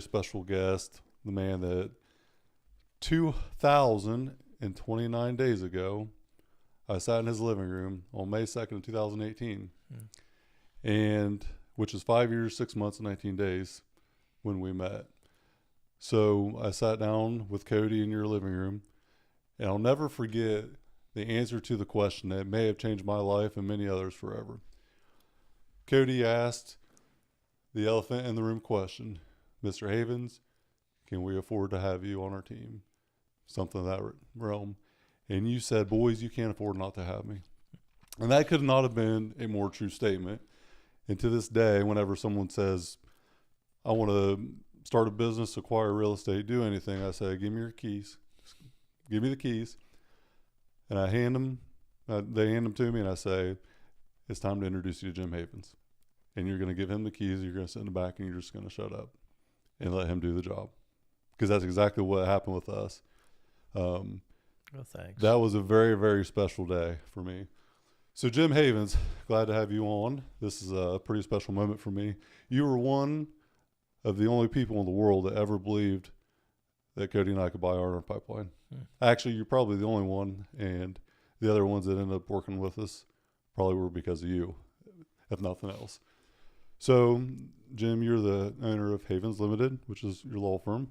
special guest, the man that 2,029 days ago, I sat in his living room on May 2nd, 2018, and which is 5 years, 6 months, and 19 days when we met. So I sat down with Cody in your living room, and I'll never forget the answer to the question that may have changed my life and many others forever. Cody asked the elephant in the room question, Mr. Havens, can we afford to have you on our team? Something of that realm. And you said, boys, you can't afford not to have me. And that could not have been a more true statement. And to this day, whenever someone says, I want to start a business, acquire real estate, do anything, I say, give me your keys. Give me the keys. And I hand them, they hand them to me, and I say, it's time to introduce you to Jim Havens. And you're going to give him the keys, you're going to sit in the back, and you're just going to shut up and let him do the job. Because that's exactly what happened with us. Well, thanks. That was a very, very special day for me. So Jim Havens, glad to have you on. This is a pretty special moment for me. You were one of the only people in the world that ever believed that Cody and I could buy our pipeline. Actually, you're probably the only one, and the other ones that ended up working with us probably were because of you, if nothing else. So, Jim, you're the owner of Havens Limited, which is your law firm.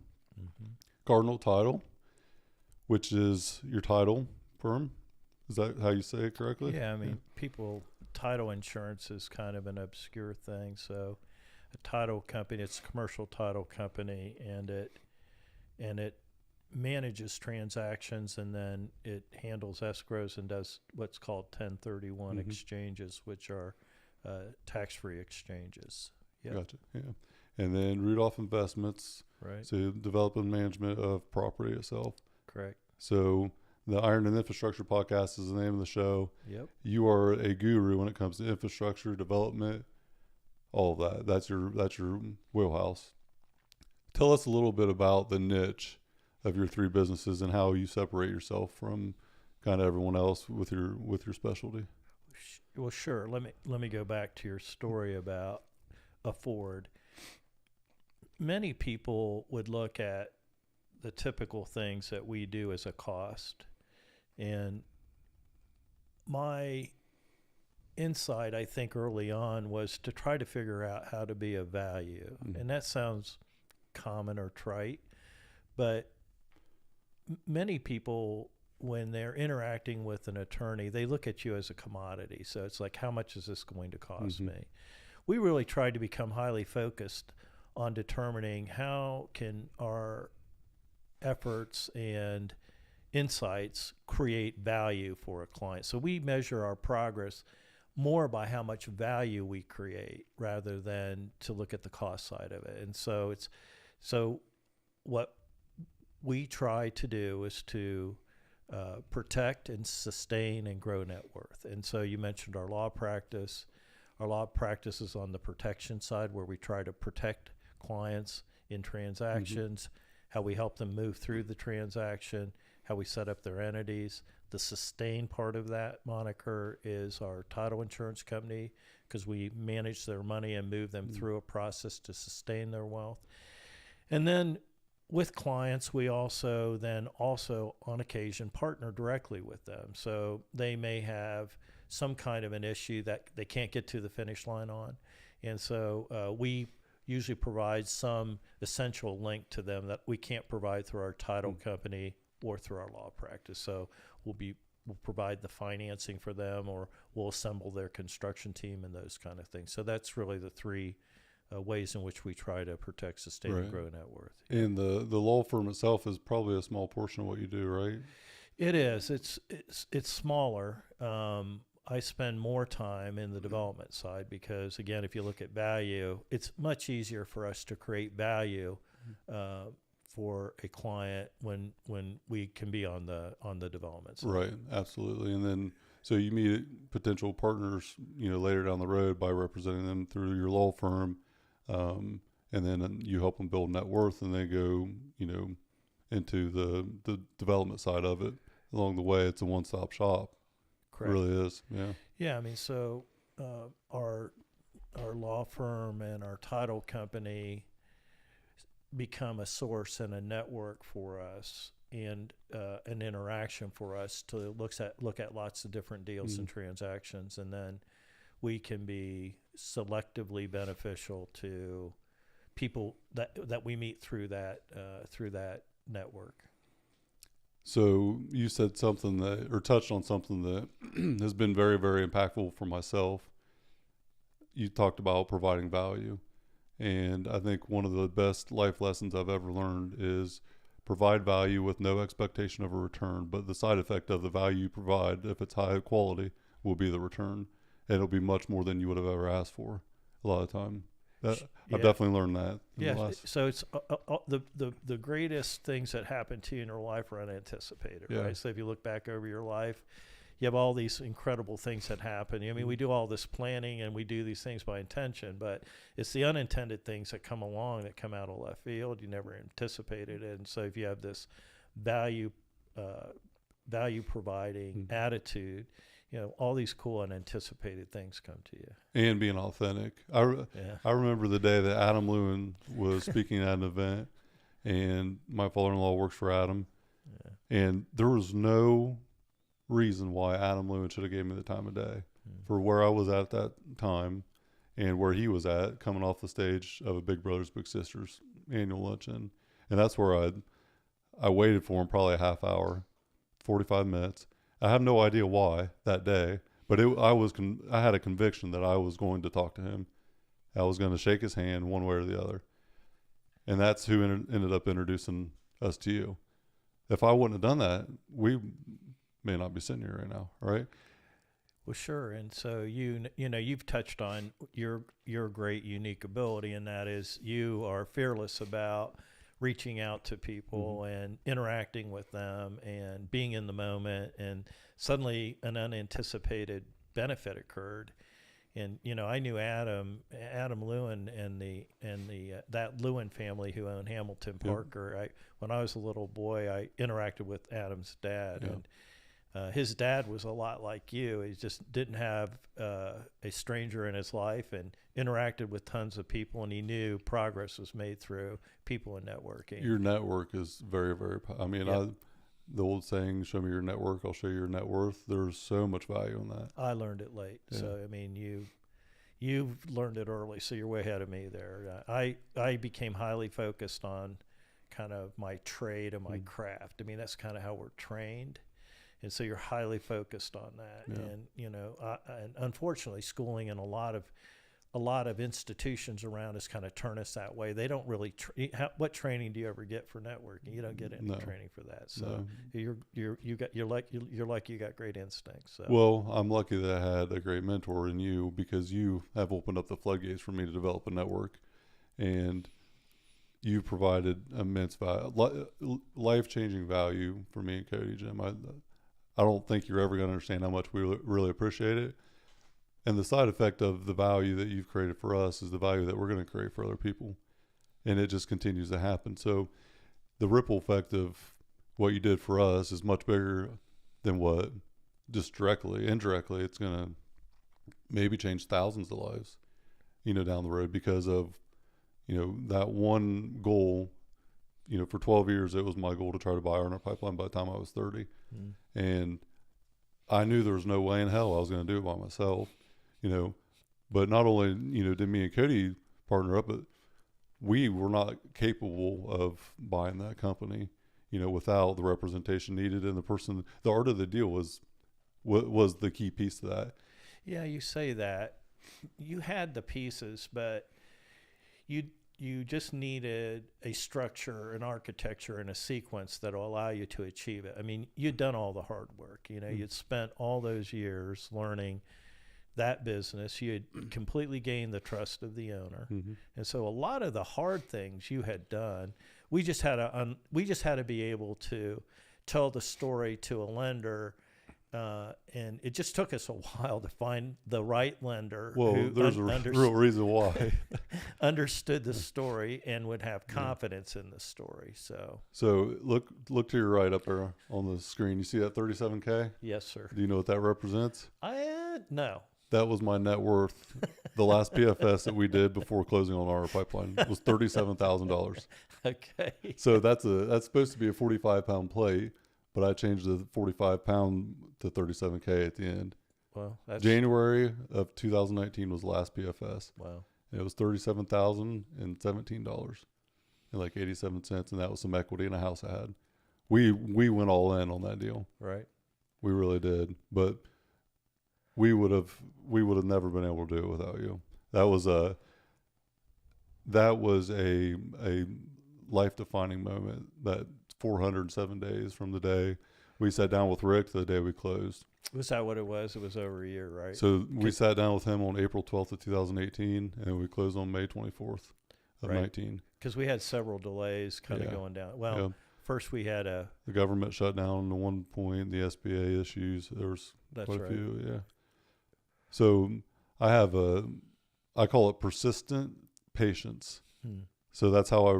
Cardinal Title, which is your title firm. Is that how you say it correctly? Yeah, I mean, title insurance is kind of an obscure thing. So a title company, it's a commercial title company, and it manages transactions, and then it handles escrows and does what's called 1031 exchanges, which are tax-free exchanges. Yep. Gotcha. Yeah. And then Rudolph Investments. Right. So development management of property itself. Correct. So the Iron and Infrastructure Podcast is the name of the show. Yep. You are a guru when it comes to infrastructure development, all of that. That's your wheelhouse. Tell us a little bit about the niche of your three businesses and how you separate yourself from kind of everyone else with your specialty. Well, sure. Let me go back to your story about Afford. Many people would look at the typical things that we do as a cost. And my insight, I think, early on was to try to figure out how to be of value. And that sounds common or trite, but many people, when they're interacting with an attorney, they look at you as a commodity. So it's like, how much is this going to cost me? We really tried to become highly focused on determining how can our efforts and insights create value for a client. So we measure our progress more by how much value we create rather than to look at the cost side of it. And so what we try to do is to protect and sustain and grow net worth. And so you mentioned our law practice. Our law practice is on the protection side, where we try to protect clients in transactions, how we help them move through the transaction, how we set up their entities. The sustain part of that moniker is our title insurance company, because we manage their money and move them through a process to sustain their wealth. And then with clients, we also on occasion partner directly with them. So they may have some kind of an issue that they can't get to the finish line on. And so we usually provide some essential link to them that we can't provide through our title company or through our law practice. So we'll provide the financing for them, or we'll assemble their construction team and those kind of things. So that's really the three ways in which we try to protect, sustain, and grow net worth. And the law firm itself is probably a small portion of what you do, right? It is. It's smaller. I spend more time in the development side because, again, if you look at value, it's much easier for us to create value for a client when we can be on the development side. Right, absolutely. And then so you meet potential partners, later down the road by representing them through your law firm, and then you help them build net worth, and they go, into the development side of it. Along the way, it's a one-stop shop. Correct. It really is. Yeah. Yeah. I mean, so our law firm and our title company become a source and a network for us, and an interaction for us to look at lots of different deals and transactions, and then we can be selectively beneficial to people that we meet through that network. So you said something that, or touched on something that has been very, very impactful for myself. You talked about providing value. And I think one of the best life lessons I've ever learned is provide value with no expectation of a return, but the side effect of the value you provide, if it's high quality, will be the return. And it'll be much more than you would have ever asked for a lot of time. I've definitely learned that. So it's the greatest things that happen to you in your life are unanticipated, right? So if you look back over your life, you have all these incredible things that happen. I mean, we do all this planning and we do these things by intention, but it's the unintended things that come along that come out of left field. You never anticipated it. And so if you have this value providing attitude, all these cool unanticipated things come to you. And being authentic. I remember the day that Adam Lewin was speaking at an event, and my father-in-law works for Adam, and there was no reason why Adam Lewin should have gave me the time of day for where I was at that time and where he was at, coming off the stage of a Big Brothers Big Sisters annual luncheon. And that's where I waited for him probably a half hour, 45 minutes. I have no idea why that day, but I had a conviction that I was going to talk to him. I was going to shake his hand one way or the other. And that's who ended up introducing us to you. If I wouldn't have done that, we may not be sitting here right now, right? Well, sure. And so you've touched on your great unique ability, and that is you are fearless about reaching out to people and interacting with them and being in the moment, and suddenly an unanticipated benefit occurred. And I knew Adam Lewin and that Lewin family who owned Hamilton Parker. When I was a little boy, I interacted with Adam's dad, and his dad was a lot like you. He just didn't have a stranger in his life, and interacted with tons of people, and he knew progress was made through people and networking. Your network is very, very, the old saying, show me your network, I'll show you your net worth. There's so much value in that. I learned it late. So, I mean, you've learned it early, so you're way ahead of me there. I became highly focused on kind of my trade and my craft. I mean, that's kind of how we're trained. And so you're highly focused on that. And, and unfortunately, schooling in a lot of institutions around us kind of turn us that way. They don't really, what training do you ever get for networking? You don't get any training for that. So you're like you got great instincts. So. Well, I'm lucky that I had a great mentor in you, because you have opened up the floodgates for me to develop a network, and you provided immense value, life-changing value for me and Cody, Jim. I don't think you're ever going to understand how much we really appreciate it. And the side effect of the value that you've created for us is the value that we're going to create for other people. And it just continues to happen. So the ripple effect of what you did for us is much bigger than what just indirectly, it's going to maybe change thousands of lives, down the road, because of, that one goal. For 12 years, it was my goal to try to buy Ardent Pipeline by the time I was 30. And I knew there was no way in hell I was going to do it by myself, but not only, did me and Cody partner up, but we were not capable of buying that company, without the representation needed. And the art of the deal was the key piece to that. Yeah, you say that. You had the pieces, but you just needed a structure, an architecture, and a sequence that will allow you to achieve it. I mean, you'd done all the hard work. You'd spent all those years learning that business. You had completely gained the trust of the owner. And so a lot of the hard things you had done, we just had to be able to tell the story to a lender. And it just took us a while to find the right lender. Well, there's a real reason why. Understood the story and would have confidence in the story. So look to your right up there on the screen. You see that 37K? Yes, sir. Do you know what that represents? No. That was my net worth. The last PFS that we did before closing on our pipeline was $37,000. Okay. So that's supposed to be a 45-pound plate, but I changed the 45-pound to 37K at the end. Well, that's January of 2019 was the last PFS. wow. It was $37,017 and like 87 cents, and that was some equity in a house I had. We went all in on that deal. Right. We really did, but we would have never been able to do it without you. That was a life defining moment. That 407 days from the day we sat down with Rick to the day we closed. Was that what it was? It was over a year, right? So we sat down with him on April 12th of 2018, and we closed on May 24th of Right. 19. Because we had several delays kind of Yeah. going down. Well, Yeah. first we had a. The government shut down at one point, the SBA issues. There was That's quite right. a few, yeah. So I call it persistent patience. Hmm. So that's how I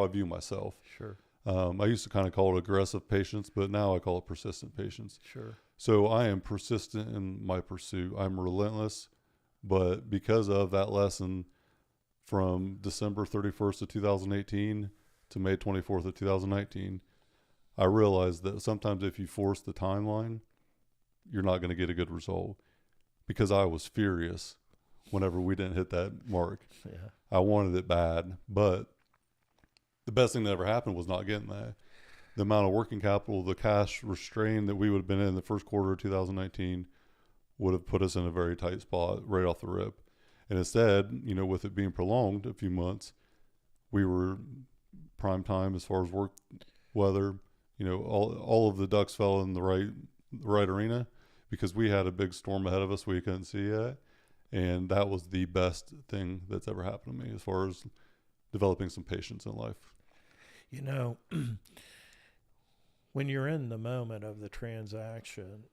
view myself. Sure. I used to kind of call it aggressive patience, but now I call it persistent patience. Sure. So I am persistent in my pursuit. I'm relentless, but because of that lesson from December 31st of 2018 to May 24th of 2019, I realized that sometimes if you force the timeline, you're not going to get a good result, because I was furious whenever we didn't hit that mark. Yeah. I wanted it bad, but the best thing that ever happened was not getting that. The amount of working capital, the cash restraint that we would have been in the first quarter of 2019 would have put us in a very tight spot right off the rip. And instead, with it being prolonged a few months, we were prime time as far as work weather. All of the ducks fell in the right arena, because we had a big storm ahead of us we couldn't see yet. And that was the best thing that's ever happened to me as far as developing some patience in life. When you're in the moment of the transaction,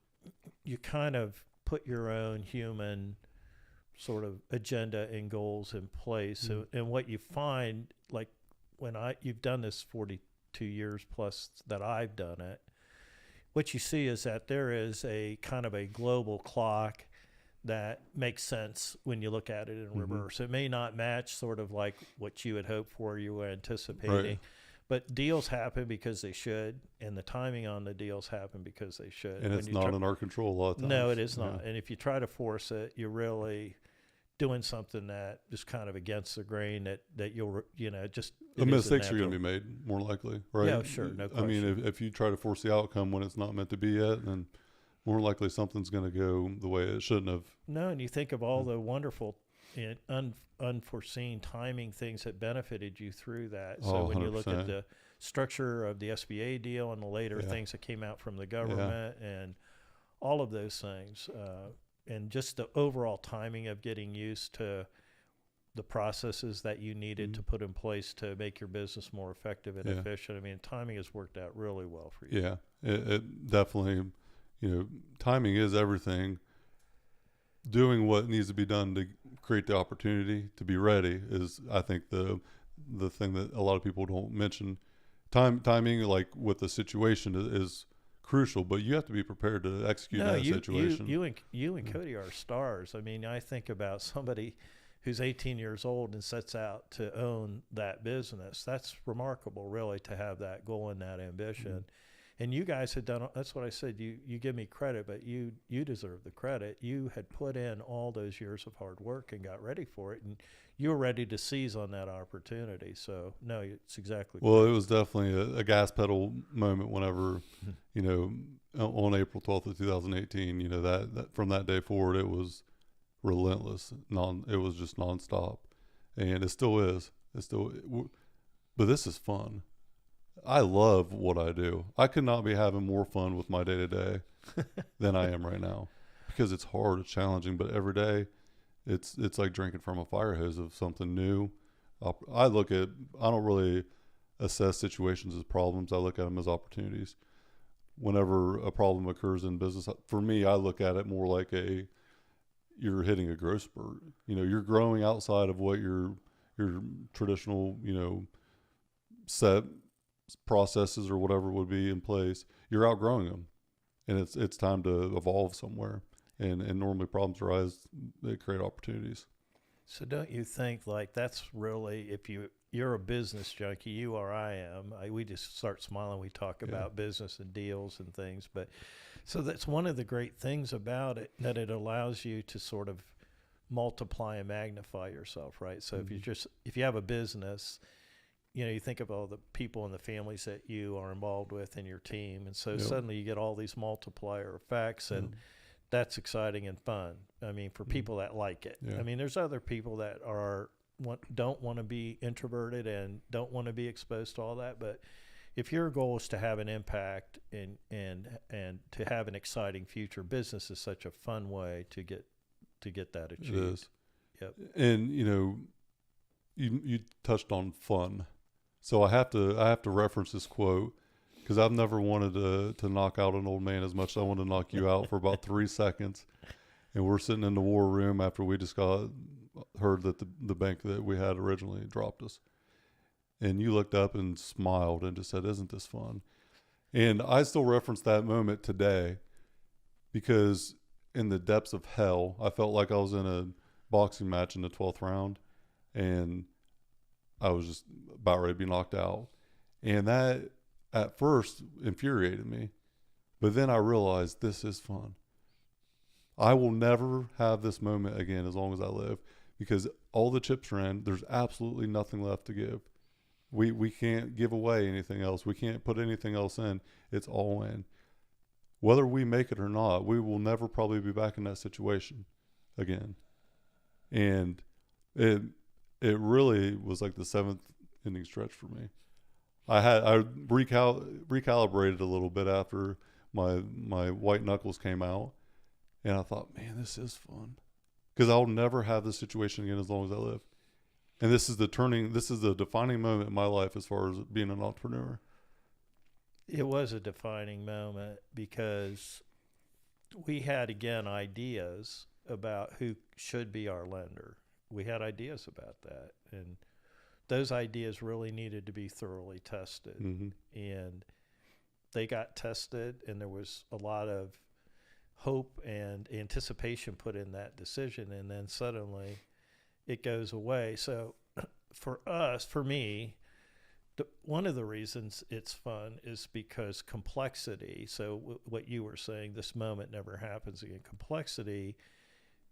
you kind of put your own human sort of agenda and goals in place. Mm-hmm. And what you find, like you've done this 42 years plus that I've done it, what you see is that there is a kind of a global clock that makes sense when you look at it in reverse. It may not match sort of like what you had hoped for, you were anticipating, Right. but deals happen because they should, and the timing on the deals happen because they should. And it's not in our control a lot of times. No, it is Yeah. not. And if you try to force it, you're really doing something that is kind of against the grain that you'll, just... The mistakes are going to be made, more likely, right? Yeah, sure, no I mean, question. if you try to force the outcome when it's not meant to be yet, then more likely something's going to go the way it shouldn't have. No, and you think of all the wonderful and unforeseen timing things that benefited you through that. So when you look at 100%. the structure of the SBA deal and the later Yeah. things that came out from the government and all of those things, and just the overall timing of getting used to the processes that you needed to put in place to make your business more effective and efficient. I mean, timing has worked out really well for you. Yeah, it definitely, timing is everything. Doing what needs to be done to create the opportunity to be ready is, I think, the thing that a lot of people don't mention. Timing, like with the situation, is crucial, but you have to be prepared to execute in that situation. You and Cody are stars. I mean, I think about somebody who's 18 years old and sets out to own that business. That's remarkable, really, to have that goal and that ambition. And you guys had done, that's what I said, you give me credit, but you deserve the credit. You had put in all those years of hard work and got ready for it, and you were ready to seize on that opportunity. So, no, it's exactly Well, correct. it was definitely a gas pedal moment whenever, on April 12th of 2018, that from that day forward, it was relentless. It was just nonstop, and it still is. But this is fun. I love what I do. I could not be having more fun with my day to day than I am right now, because it's hard, it's challenging, but every day it's like drinking from a fire hose of something new. I don't really assess situations as problems. I look at them as opportunities. Whenever a problem occurs in business, for me, I look at it more like you're hitting a growth spurt. You're growing outside of what your traditional, set processes or whatever would be in place. You're outgrowing them, and it's time to evolve somewhere. And normally problems arise, they create opportunities. So don't you think, like, that's really, if you you're a business junkie, you or I am. We just start smiling. We talk about business and deals and things. But so that's one of the great things about it, that it allows you to sort of multiply and magnify yourself, right? So if you have a business, you think of all the people and the families that you are involved with in your team. And so suddenly you get all these multiplier effects, and that's exciting and fun. I mean, for people that like it. I mean, there's other people that don't want to be introverted and don't want to be exposed to all that. But if your goal is to have an impact and to have an exciting future, business is such a fun way to get that achieved. It is. Yep. And you touched on fun. So I have to reference this quote, because I've never wanted to knock out an old man as much as I wanted to knock you out for about 3 seconds. And we're sitting in the war room after we just heard that the bank that we had originally dropped us. And you looked up and smiled and just said, "Isn't this fun?" And I still reference that moment today, because in the depths of hell, I felt like I was in a boxing match in the 12th round, and I was just about ready to be knocked out. And that at first infuriated me, but then I realized this is fun. I will never have this moment again as long as I live, because all the chips are in. There's absolutely nothing left to give. We can't give away anything else. We can't put anything else in. It's all in. Whether we make it or not, we will never probably be back in that situation again. And it really was like the 7th inning stretch for me. I recalibrated a little bit after my white knuckles came out, and I thought, man, this is fun, because I'll never have this situation again as long as I live. And this is the defining moment in my life as far as being an entrepreneur. It was a defining moment, because we had, again, ideas about who should be our lender. We had ideas about that, and those ideas really needed to be thoroughly tested. And they got tested, and there was a lot of hope and anticipation put in that decision, and then suddenly it goes away. So for me, one of the reasons it's fun is because complexity. So what you were saying, this moment never happens again. Complexity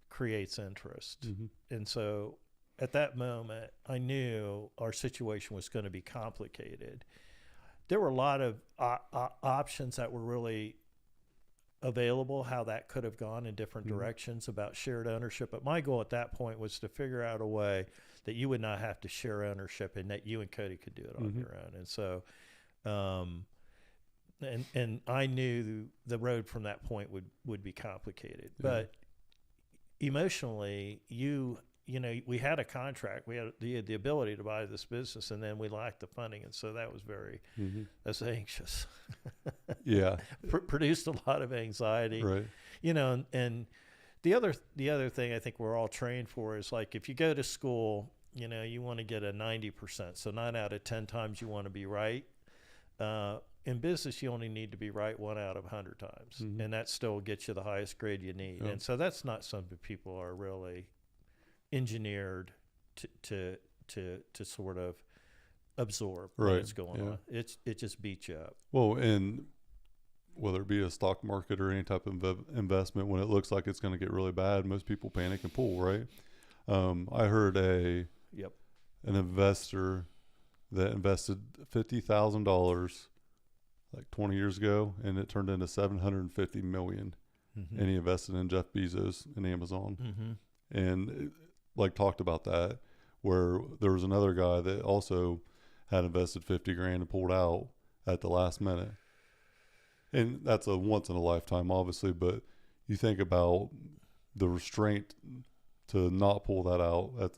creates interest. And so at that moment, I knew our situation was going to be complicated. There were a lot of options that were really available, how that could have gone in different directions about shared ownership. But my goal at that point was to figure out a way that you would not have to share ownership, and that you and Cody could do it on your own. And so, and I knew the road from that point would be complicated. But emotionally, we had a contract, we had the ability to buy this business, and then we lacked the funding, and so that was very that's anxious. Produced a lot of anxiety, right? And the other thing I think we're all trained for is, like, if you go to school, you want to get a 90%, so 9 out of 10 times you want to be right. In business, you only need to be right 1 out of 100 times, and that still gets you the highest grade you need. And so that's not something people are really engineered to sort of absorb what's going on. It just beats you up. Well, and whether it be a stock market or any type of investment, when it looks like it's going to get really bad, most people panic and pull, right? I heard an investor that invested $50,000 like 20 years ago, and it turned into $750 million, and he invested in Jeff Bezos and Amazon, and talked about that, where there was another guy that also had invested 50 grand and pulled out at the last minute. And that's a once in a lifetime, obviously, but you think about the restraint to not pull that out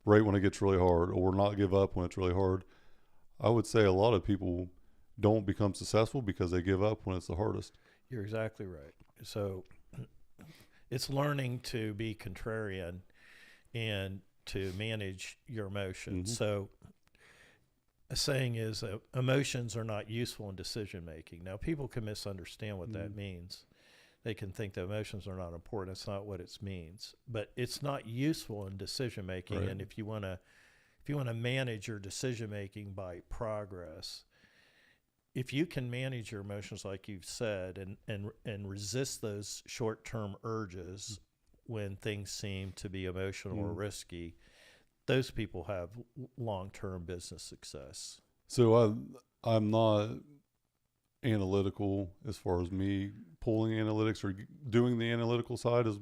right when it gets really hard, or not give up when it's really hard. I would say a lot of people don't become successful because they give up when it's the hardest. You're exactly right. So it's learning to be contrarian and to manage your emotions. So a saying is, emotions are not useful in decision making. Now, people can misunderstand what that means. They can think that emotions are not important. It's not what it means. But it's not useful in decision making. Right. And if you want to if you want to manage your decision making by progress, if you can manage your emotions like you've said, and resist those short-term urges when things seem to be emotional or risky, those people have long-term business success. So I'm not analytical as far as me pulling analytics or doing the analytical side. As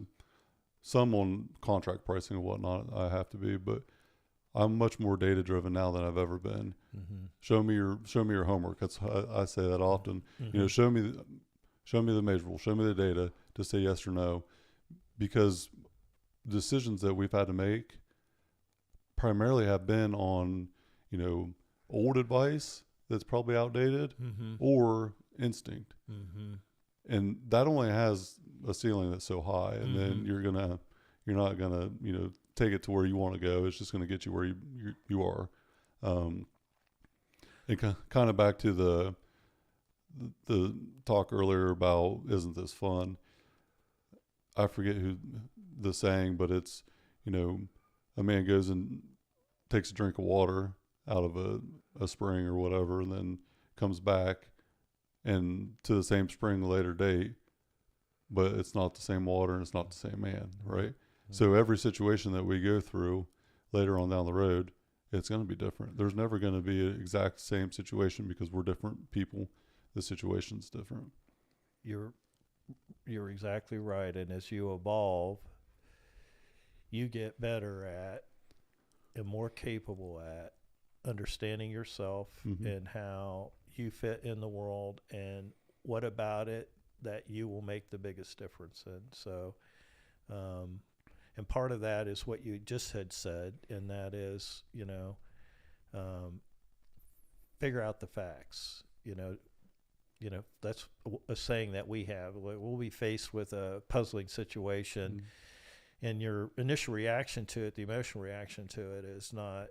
some on contract pricing and whatnot, I have to be, but I'm much more data driven now than I've ever been. Mm-hmm. Show me your homework. That's I say that often. Mm-hmm. You know, show me the measurable, show me the data to say yes or no, because decisions that we've had to make primarily have been on, you know, old advice that's probably outdated Mm-hmm. or instinct. Mm-hmm. And that only has a ceiling that's so high, and then Mm-hmm. you're not gonna, you know, take it to where you want to go. It's just going to get you where you are. And kind of back to the talk earlier about, isn't this fun? I forget who the saying, but it's, you know, a man goes and takes a drink of water out of a spring or whatever, and then comes back and to the same spring a later date, but it's not the same water and it's not the same man, right? Mm-hmm. So every situation that we go through later on down the road, it's going to be different. There's never going to be an exact same situation because we're different people. The situation's different. You're exactly right. And as you evolve, you get better at and more capable at understanding yourself and how you fit in the world and what about it that you will make the biggest difference in. So, and part of that is what you just had said, and that is, you know, figure out the facts. You know, that's a saying that we have. We'll be faced with a puzzling situation, and your initial reaction to it, the emotional reaction to it, is not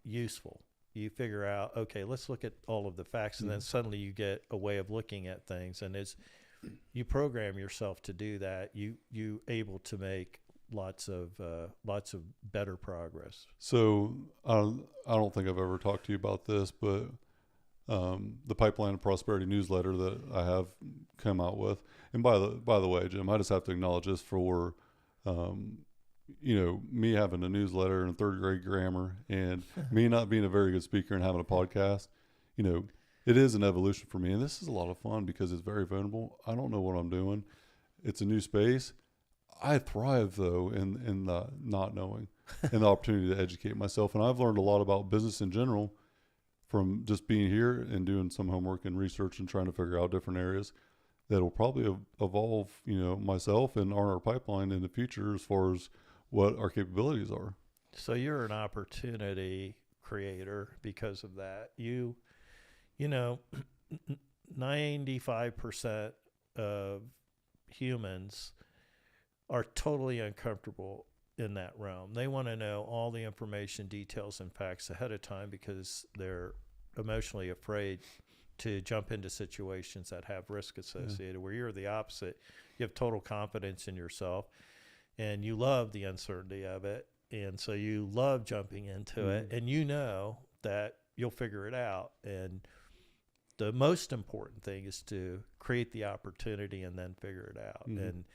useful. You figure out, okay, let's look at all of the facts, and then suddenly you get a way of looking at things, and as you program yourself to do that, you able to make lots of better progress. So I don't think I've ever talked to you about this, but the Pipeline of Prosperity newsletter that I have come out with, and by the way, Jim, I just have to acknowledge this for you know, me having a newsletter and third grade grammar and me not being a very good speaker and having a podcast. You know, it is an evolution for me, and this is a lot of fun because it's very vulnerable. I don't know what I'm doing. It's a new space. I thrive though in the not knowing and the opportunity to educate myself. And I've learned a lot about business in general from just being here and doing some homework and research and trying to figure out different areas that will probably evolve, you know, myself and our pipeline in the future as far as what our capabilities are. So you're an opportunity creator because of that. You know, 95% of humans are totally uncomfortable in that realm. They want to know all the information, details, and facts ahead of time because they're emotionally afraid to jump into situations that have risk associated, where you're the opposite. You have total confidence in yourself, and you love the uncertainty of it, and so you love jumping into it, and you know that you'll figure it out. And the most important thing is to create the opportunity and then figure it out. And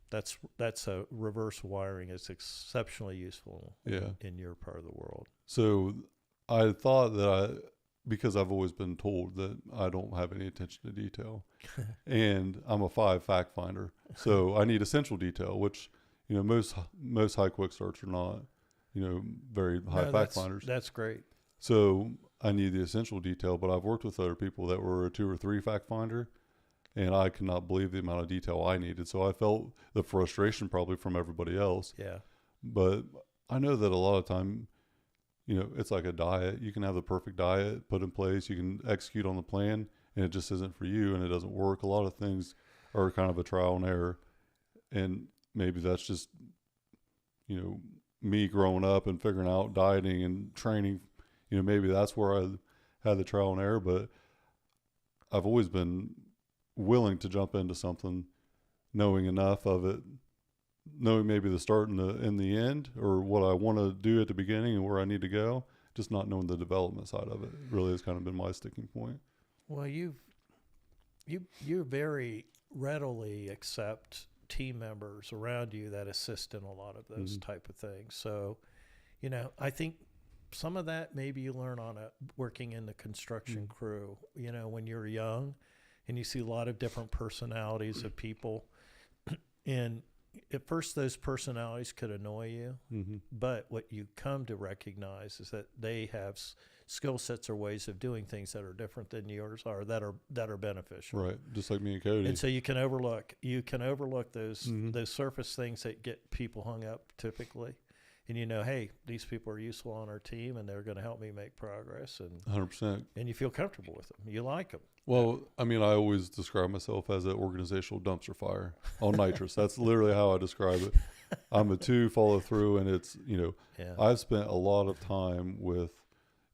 that's a reverse wiring. It's exceptionally useful in your part of the world. So I thought that because I've always been told that I don't have any attention to detail, and I'm a 5 fact finder, so I need essential detail, which, you know, most high quick starts are not, you know, very high fact finders. That's great. So I need the essential detail, but I've worked with other people that were a 2 or 3 fact finder, and I could not believe the amount of detail I needed. So I felt the frustration probably from everybody else. Yeah. But I know that a lot of time, you know, it's like a diet. You can have the perfect diet put in place. You can execute on the plan, and it just isn't for you, and it doesn't work. A lot of things are kind of a trial and error. And maybe that's just, you know, me growing up and figuring out dieting and training. You know, maybe that's where I had the trial and error, but I've always been willing to jump into something knowing enough of it knowing maybe the start and the end, or what I want to do at the beginning and where I need to go, just not knowing the development side of it really has kind of been my sticking point. Well, you very readily accept team members around you that assist in a lot of those type of things. So, I think some of that maybe you learn on working in the construction crew, when you're young and you see a lot of different personalities of people. And at first those personalities could annoy you, but what you come to recognize is that they have skill sets or ways of doing things that are different than yours are, that are beneficial. Right. Just like me and Cody. And so you can overlook those surface things that get people hung up typically. And hey, these people are useful on our team and they're going to help me make progress, and 100%. And you feel comfortable with them. You like them. Well, I mean, I always describe myself as an organizational dumpster fire on nitrous. That's literally how I describe it. I'm a 2 follow through, and it's, I've spent a lot of time with,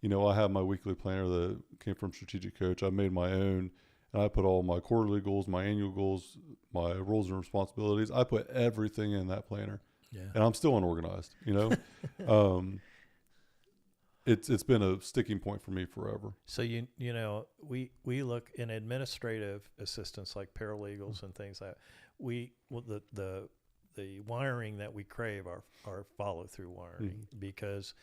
I have my weekly planner that came from Strategic Coach. I made my own, and I put all my quarterly goals, my annual goals, my roles and responsibilities. I put everything in that planner. Yeah. And I'm still unorganized, It's been a sticking point for me forever. So we look in administrative assistants like paralegals and things like that. The wiring that we crave are follow through wiring, because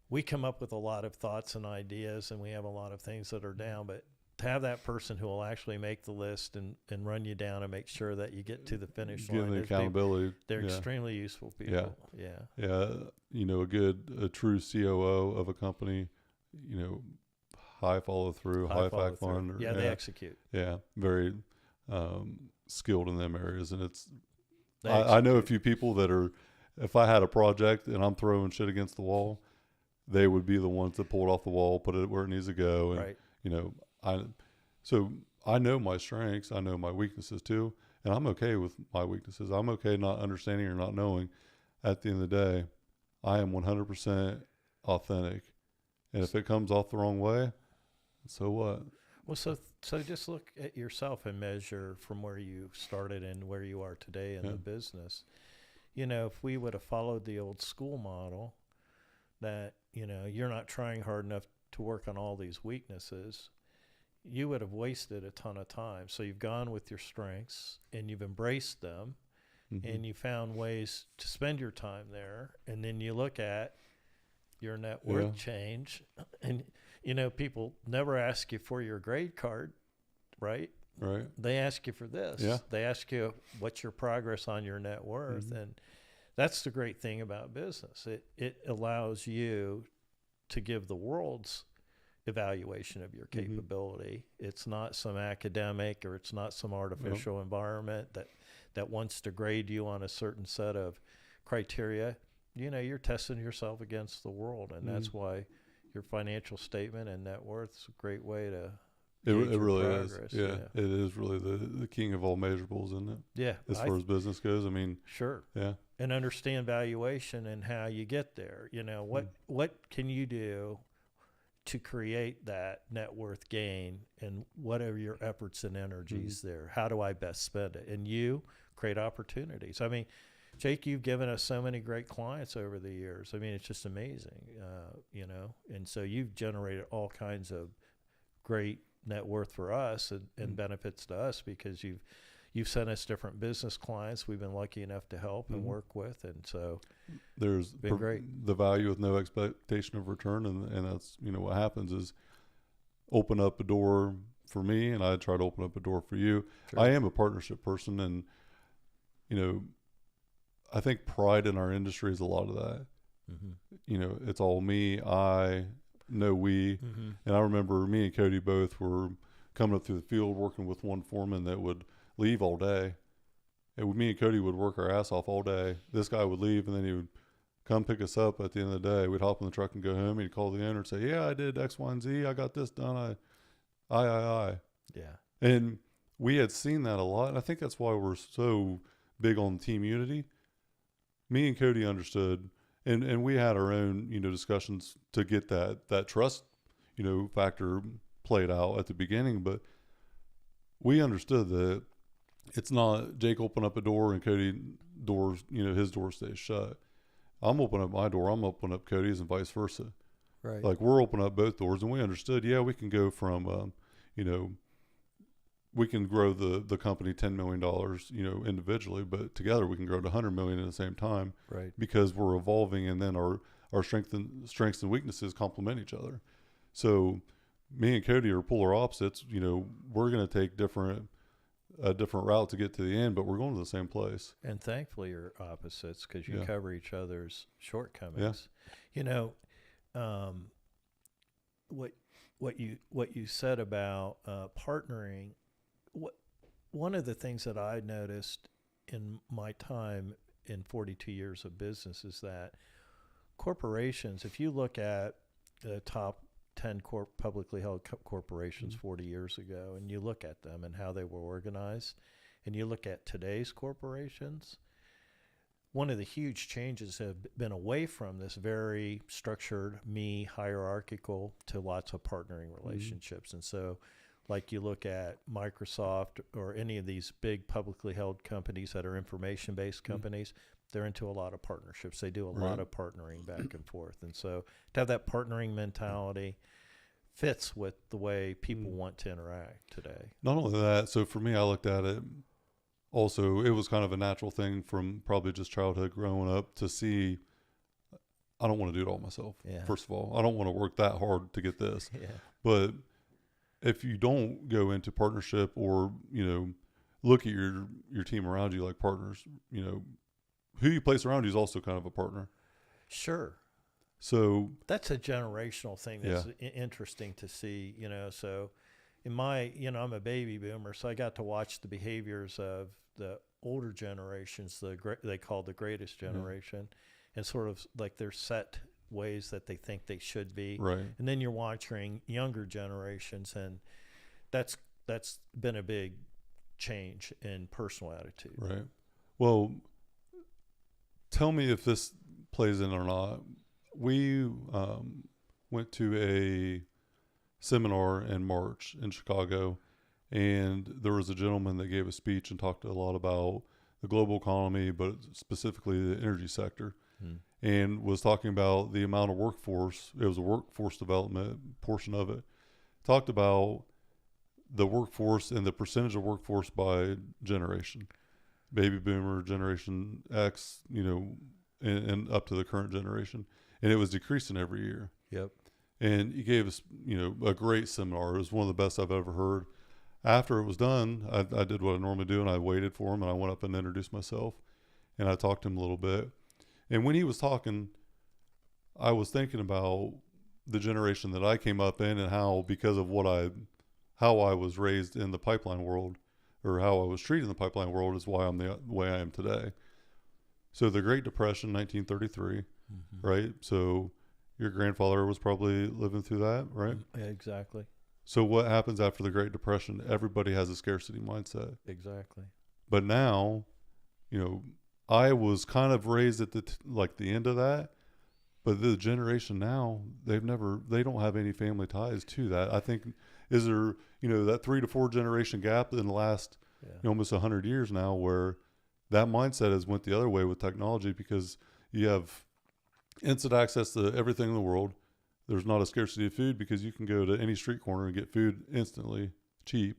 we come up with a lot of thoughts and ideas, and we have a lot of things that are down, but to have that person who will actually make the list and run you down and make sure that you get to the finish line. Give the accountability. They're extremely useful people. Yeah. A true COO of a company, high follow through, high fact fund. They execute. Yeah. Very skilled in them areas. And I know a few people that are, if I had a project and I'm throwing shit against the wall, they would be the ones that pull it off the wall, put it where it needs to go. And, right. So I know my strengths, I know my weaknesses too, and I'm okay with my weaknesses. I'm okay not understanding or not knowing. At the end of the day, I am 100% authentic, and if it comes off the wrong way, so what? Well, so just look at yourself and measure from where you started and where you are today in the business. If we would have followed the old school model, that you're not trying hard enough to work on all these weaknesses, you would have wasted a ton of time. So you've gone with your strengths and you've embraced them, and you found ways to spend your time there. And then you look at your net worth change, and people never ask you for your grade card, right? Right. They ask you for this. Yeah. They ask you what's your progress on your net worth, and that's the great thing about business. It allows you to give the world's evaluation of your capability. It's not some academic, or it's not some artificial environment that wants to grade you on a certain set of criteria. You're testing yourself against the world, and that's why your financial statement and net worth is a great way to it really progress. Is. Yeah, it is really the king of all measurables, isn't it? Yeah. As far as business goes, I mean. Sure. Yeah. And understand valuation and how you get there. What can you do to create that net worth gain, and what are your efforts and energies there? How do I best spend it? And you create opportunities. I mean, Jake, you've given us so many great clients over the years. I mean, it's just amazing, and so you've generated all kinds of great net worth for us and benefits to us, because you've sent us different business clients we've been lucky enough to help and work with, and so there's been great. The value with no expectation of return, and that's what happens is open up a door for me, and I try to open up a door for you. Sure. I am a partnership person, and I think pride in our industry is a lot of that. It's all me, I, no we. And I remember me and Cody both were coming up through the field working with one foreman that would leave all day. And me and Cody would work our ass off all day. This guy would leave, and then he would come pick us up at the end of the day. We'd hop in the truck and go home. He'd call the owner and say, yeah, I did X, Y, and Z. I got this done. I. Yeah. And we had seen that a lot. And I think that's why we're so big on team unity. Me and Cody understood, and we had our own, discussions to get that trust, factor played out at the beginning. But we understood that it's not Jake open up a door and Cody doors, his door stays shut. I'm opening up my door, I'm opening up Cody's, and vice versa. Right. Like, we're opening up both doors, and we understood, yeah, we can go from, we can grow the company $10 million, individually, but together we can grow to $100 million at the same time. Right. Because we're evolving, and then our strengths and weaknesses complement each other. So me and Cody are polar opposites. We're going to take a different route to get to the end, but we're going to the same place. And thankfully you're opposites, because you Yeah. cover each other's shortcomings. What you said about partnering. One of the things that I noticed in my time in 42 years of business is that corporations, if you look at the top 10 publicly held corporations 40 years ago, and you look at them and how they were organized, and you look at today's corporations, one of the huge changes have been away from this very structured, hierarchical, to lots of partnering relationships. And so, like, you look at Microsoft or any of these big publicly held companies that are information-based companies, they're into a lot of partnerships. They do a lot of partnering back and forth. And so to have that partnering mentality fits with the way people want to interact today. Not only that, so for me, I looked at it also, it was kind of a natural thing from probably just childhood growing up to see, I don't want to do it all myself. Yeah. First of all, I don't want to work that hard to get this. Yeah. But if you don't go into partnership or, look at your team around you like partners, who you place around you is also kind of a partner. Sure. So that's a generational thing that's interesting to see, so in my, I'm a baby boomer, so I got to watch the behaviors of the older generations, they call the greatest generation, and sort of like their set ways that they think they should be. Right. And then you're watching younger generations, and that's been a big change in personal attitude. Right. Well, tell me if this plays in or not. We went to a seminar in March in Chicago, and there was a gentleman that gave a speech and talked a lot about the global economy, but specifically the energy sector, and was talking about the amount of workforce. It was a workforce development portion of it. Talked about the workforce and the percentage of workforce by generation, baby boomer, Generation X, and up to the current generation. And it was decreasing every year. Yep. And he gave us, a great seminar. It was one of the best I've ever heard. After it was done, I did what I normally do, and I waited for him, and I went up and introduced myself, and I talked to him a little bit. And when he was talking, I was thinking about the generation that I came up in, and how, because of how I was raised in the pipeline world, or how I was treated in the pipeline world, is why I'm the way I am today. So the Great Depression, 1933, right? So your grandfather was probably living through that, right? Yeah, exactly. So what happens after the Great Depression? Everybody has a scarcity mindset. Exactly. But now, I was kind of raised at the end of that, but the generation now, they don't have any family ties to that. I think, is there, that 3 to 4 generation gap in the last almost 100 years now, where that mindset has went the other way with technology, because you have instant access to everything in the world. There's not a scarcity of food, because you can go to any street corner and get food instantly, cheap,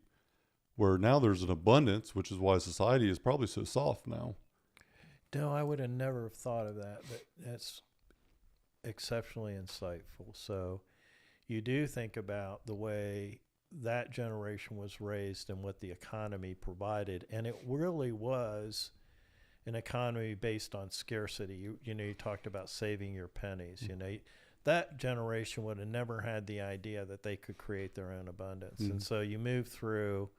where now there's an abundance, which is why society is probably so soft now. No, I would have never thought of that, but that's exceptionally insightful. So you do think about the way that generation was raised and what the economy provided, and it really was an economy based on scarcity. You talked about saving your pennies. That generation would have never had the idea that they could create their own abundance. And so you move through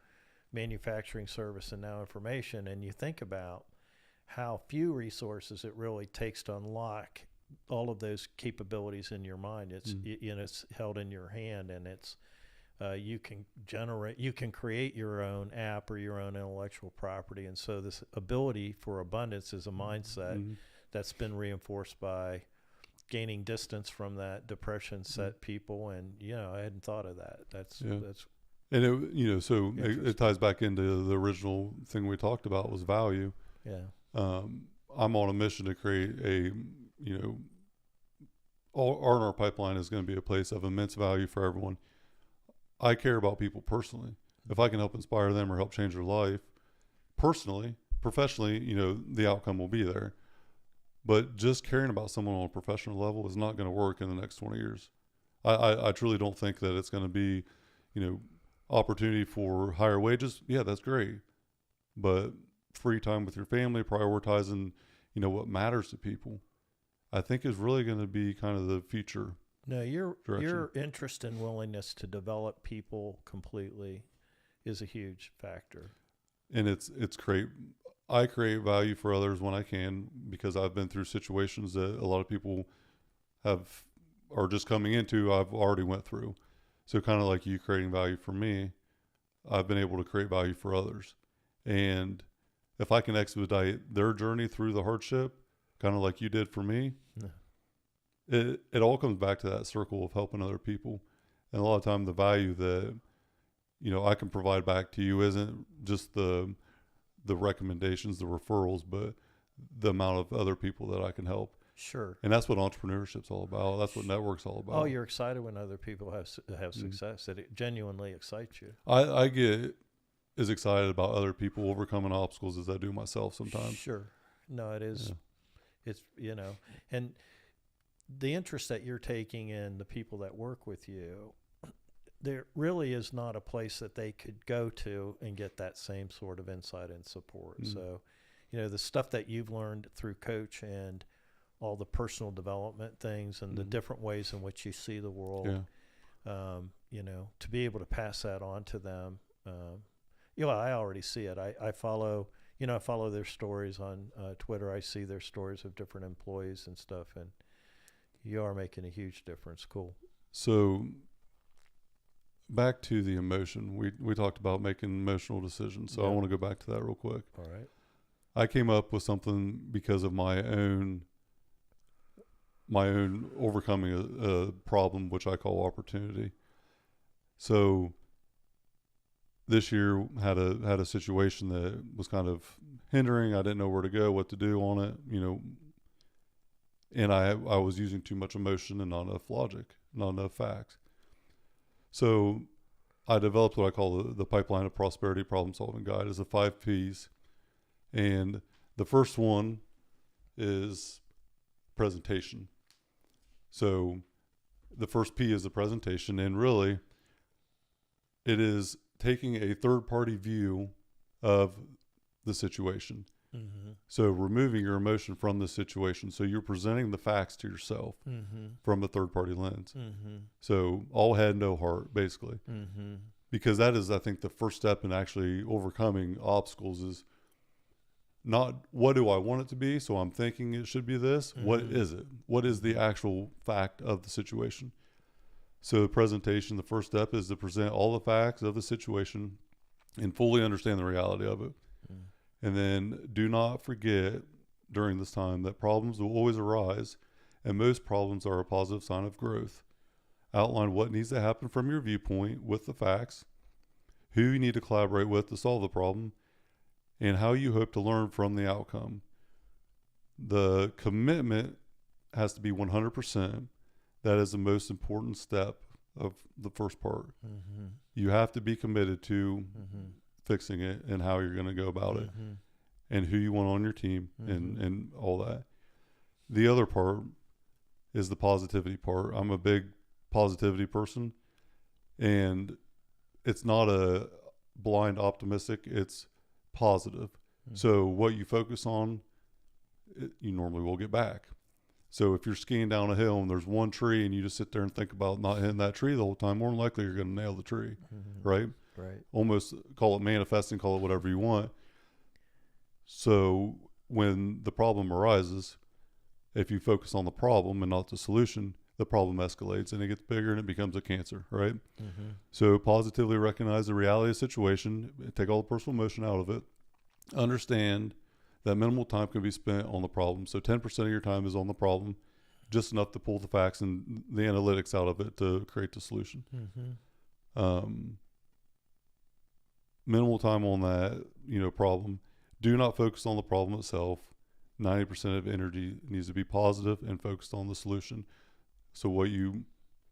manufacturing, service, and now information, and you think about how few resources it really takes to unlock all of those capabilities in your mind. It's it's held in your hand, and it's you can create your own app or your own intellectual property. And so this ability for abundance is a mindset that's been reinforced by gaining distance from that depression set people. And I hadn't thought of that. That's And so it Interesting. ties back into the original thing we talked about was value. Yeah. I'm on a mission to create a, our pipeline is going to be a place of immense value for everyone. I care about people personally. If I can help inspire them or help change their life personally, professionally, the outcome will be there. But just caring about someone on a professional level is not going to work in the next 20 years. I truly don't think that it's going to be, opportunity for higher wages. Yeah, that's great. But free time with your family, prioritizing, what matters to people, I think is really going to be kind of the future. No, your direction. interest and willingness to develop people completely is a huge factor. And it's great. I create value for others when I can because I've been through situations that a lot of people are just coming into. I've already went through. So kind of like you creating value for me, I've been able to create value for others. And if I can expedite their journey through the hardship, kind of like you did for me, Yeah. it all comes back to that circle of helping other people. And a lot of time the value that, I can provide back to you isn't just the recommendations, the referrals, but the amount of other people that I can help. Sure. And that's what entrepreneurship's all about. That's what network's all about. Oh, you're excited when other people have success. That it genuinely excites you. I get as excited about other people overcoming obstacles as I do myself sometimes. Sure. No, it is. Yeah. It's, and the interest that you're taking in the people that work with you, there really is not a place that they could go to and get that same sort of insight and support. Mm. So, the stuff that you've learned through Coach and all the personal development things and the different ways in which you see the world, to be able to pass that on to them. I already see it. I follow their stories on Twitter. I see their stories of different employees and stuff, and you are making a huge difference. Cool. So back to the emotion. We talked about making emotional decisions. So I want to go back to that real quick. All right. I came up with something because of my own overcoming a problem, which I call opportunity. So this year had a situation that was kind of hindering. I didn't know where to go, what to do on it, and I was using too much emotion and not enough logic, not enough facts. So I developed what I call the Pipeline of Prosperity Problem Solving Guide as the 5 Ps. And the first one is presentation. So the first P is the presentation, and really it is taking a third-party view of the situation. Mm-hmm. So removing your emotion from the situation. So you're presenting the facts to yourself from a third-party lens. Mm-hmm. So all head, no heart, basically. Mm-hmm. Because that is, I think, the first step in actually overcoming obstacles is not what do I want it to be, so I'm thinking it should be this. Mm-hmm. What is it? What is the actual fact of the situation? So the presentation, the first step is to present all the facts of the situation and fully understand the reality of it. Mm. And then do not forget during this time that problems will always arise, and most problems are a positive sign of growth. Outline what needs to happen from your viewpoint with the facts, who you need to collaborate with to solve the problem, and how you hope to learn from the outcome. The commitment has to be 100%. That is the most important step of the first part. Mm-hmm. You have to be committed to fixing it and how you're going to go about it and who you want on your team and all that. The other part is the positivity part. I'm a big positivity person, and it's not a blind optimistic, it's positive. So what you focus on, you normally will get back. So if you're skiing down a hill and there's one tree and you just sit there and think about not hitting that tree the whole time, more than likely you're going to nail the tree, right? Right. Almost call it manifesting, call it whatever you want. So when the problem arises, if you focus on the problem and not the solution, the problem escalates and it gets bigger and it becomes a cancer, right? Mm-hmm. So positively recognize the reality of the situation, take all the personal emotion out of it, understand that minimal time can be spent on the problem. So 10% of your time is on the problem, just enough to pull the facts and the analytics out of it to create the solution. Mm-hmm. minimal time on that, problem. Do not focus on the problem itself. 90% of energy needs to be positive and focused on the solution. So what you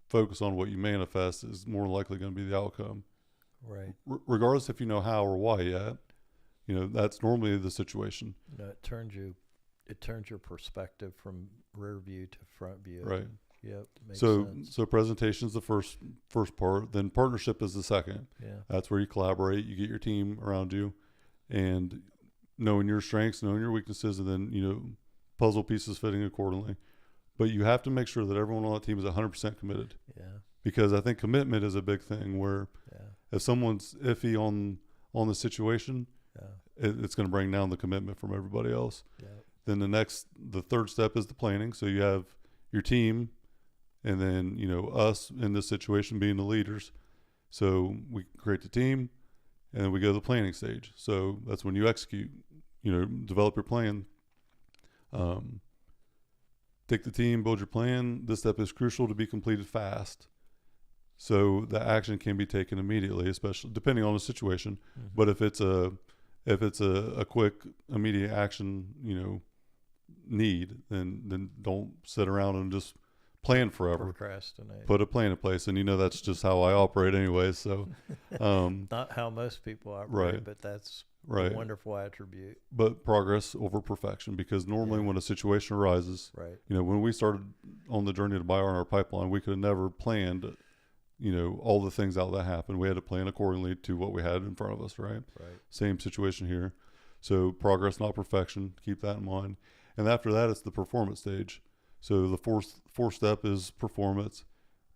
focus on, what you manifest, is more likely going to be the outcome. Right. Regardless if you know how or why yet, that's normally the situation. It turns your perspective from rear view to front view. Right. Yep. Makes So sense. so presentation is the first part. Then partnership is the second. Yeah. That's where you collaborate. You get your team around you, and knowing your strengths, knowing your weaknesses, and then puzzle pieces fitting accordingly. But you have to make sure that everyone on that team is 100% committed, Yeah. because I think commitment is a big thing. Where Yeah. if someone's iffy on the situation, Yeah. it's going to bring down the commitment from everybody else. Yeah. Then the third step is the planning. So you have your team, and then us in this situation being the leaders. So we create the team, and then we go to the planning stage. So that's when you execute, develop your plan. Take the team, build your plan. This step is crucial to be completed fast, so the action can be taken immediately, especially depending on the situation. Mhm. But if it's a quick, immediate action, need, then don't sit around and just plan forever. Procrastinate. Put a plan in place, and that's just how I operate anyway. So, Not how most people operate, Right. but that's right. a wonderful attribute. But progress over perfection, because normally Yeah. when a situation arises, Right. when we started on the journey to buy our pipeline, we could have never planned, all the things out that happened. We had to plan accordingly to what we had in front of us, right? Right. Same situation here. So progress, not perfection. Keep that in mind. And after that, it's the performance stage. So the fourth step is performance.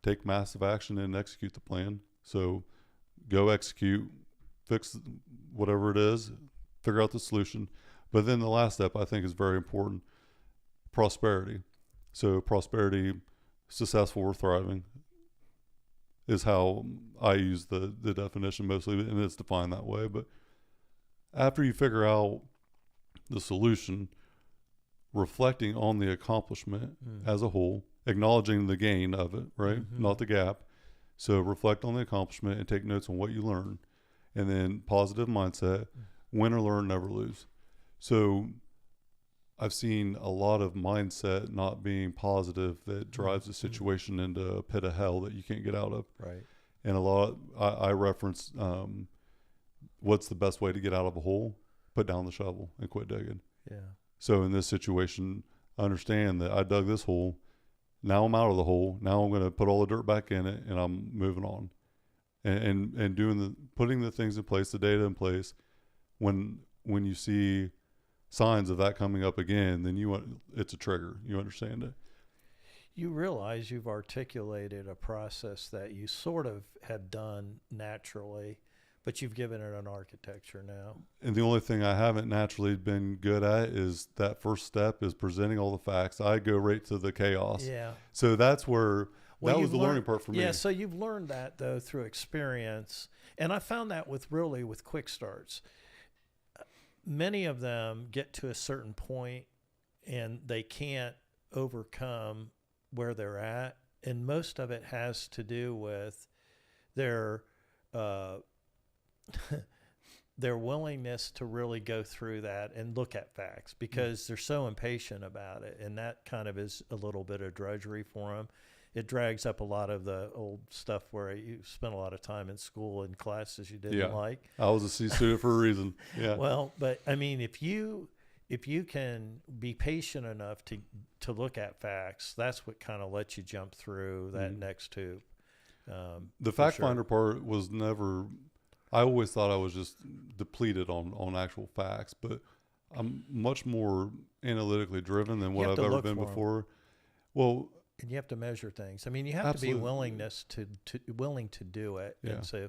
Take massive action and execute the plan. So go execute, fix whatever it is, figure out the solution. But then the last step I think is very important: prosperity. So prosperity, successful or thriving, is how I use the definition mostly, and it's defined that way. But after you figure out the solution, reflecting on the accomplishment as a whole, acknowledging the gain of it, right? Mhm. Not the gap. So reflect on the accomplishment and take notes on what you learned. And then positive mindset: win or learn, never lose. So I've seen a lot of mindset not being positive that drives the situation into a pit of hell that you can't get out of. Right. And I reference, what's the best way to get out of a hole? Put down the shovel and quit digging. Yeah. So in this situation, I understand that I dug this hole. Now I'm out of the hole. Now I'm going to put all the dirt back in it, and I'm moving on, and putting the things in place, the data in place. When you see signs of that coming up again, then it's a trigger. You understand it. You realize you've articulated a process that you sort of had done naturally, but you've given it an architecture now. And the only thing I haven't naturally been good at is that first step is presenting all the facts. I go right to the chaos. Yeah. So that's where Well, that was you've the learning part for me. Yeah, so you've learned that though through experience, and I found that with quick starts. Many of them get to a certain point and they can't overcome where they're at, and most of it has to do with their their willingness to really go through that and look at facts, because they're so impatient about it, and that kind of is a little bit of drudgery for them. It drags up a lot of the old stuff where you spent a lot of time in school and classes you didn't like. I was a C student for a reason. Yeah. Well, but I mean, if you can be patient enough to look at facts, that's what kind of lets you jump through that next hoop. The fact finder part was never. I always thought I was just depleted on actual facts, but I'm much more analytically driven than what I've ever been before. Well, and you have to measure things. I mean, you have absolutely. to be willing to do it. Yeah. And so,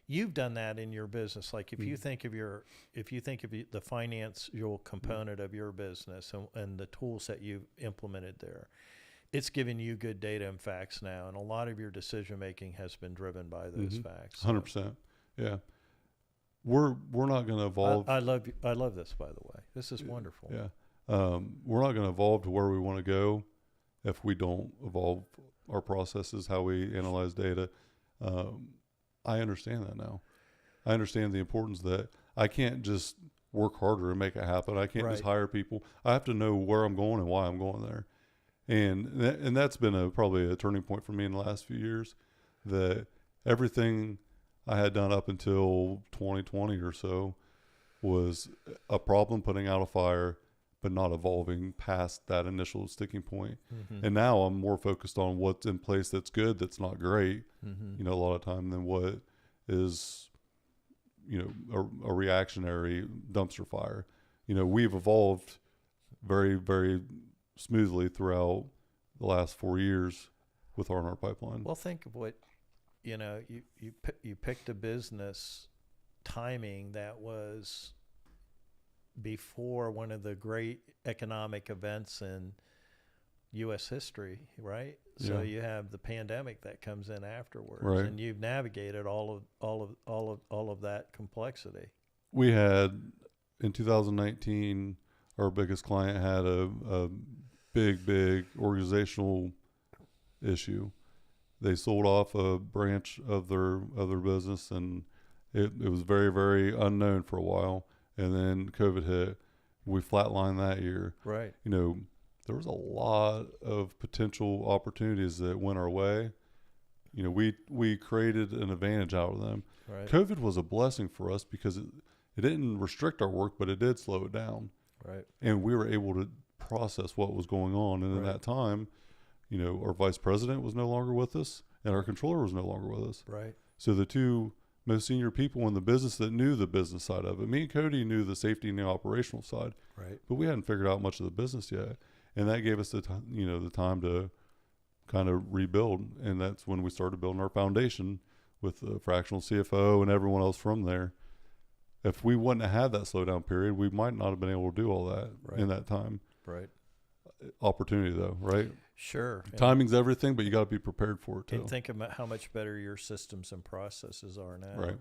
you've done that in your business. Like if you think of the financial component of your business and the tools that you've implemented there, it's giving you good data and facts now, and a lot of your decision making has been driven by those facts. 100%. Yeah, we're not going to evolve. I love this, by the way. This is wonderful. Yeah, we're not going to evolve to where we want to go if we don't evolve our processes, how we analyze data. I understand that now. I understand the importance that I can't just work harder and make it happen. I can't just Right. hire people. I have to know where I'm going and why I'm going there. And that's been probably a turning point for me in the last few years, that everything I had done up until 2020 or so was a problem putting out a fire, but not evolving past that initial sticking point. Mm-hmm. And now I'm more focused on what's in place that's good, that's not great, Mm-hmm. a lot of time, than what is, a reactionary dumpster fire. We've evolved very, very smoothly throughout the last 4 years with R&R Pipeline. Well, think of what, you picked a business timing that was before one of the great economic events in U.S. history, right? So Yeah. you have the pandemic that comes in afterwards, Right. and you've navigated all of that complexity. We had, in 2019, our biggest client had a big organizational issue. They sold off a branch of their business, and it was very, very unknown for a while. And then COVID hit. We flatlined that year. Right. There was a lot of potential opportunities that went our way. We created an advantage out of them. Right. COVID was a blessing for us because it didn't restrict our work, but it did slow it down. Right. And we were able to process what was going on. And in Right. that time, our vice president was no longer with us, and our controller was no longer with us. Right. So the two most senior people in the business that knew the business side of it, me and Cody knew the safety and the operational side, Right. but we hadn't figured out much of the business yet. And that gave us the time to kind of rebuild. And that's when we started building our foundation with the fractional CFO and everyone else from there. If we wouldn't have had that slowdown period, we might not have been able to do all that Right. in that time. Right. Opportunity, though, right? Sure. Timing's everything, but you got to be prepared for it too. And think about how much better your systems and processes are now. Right.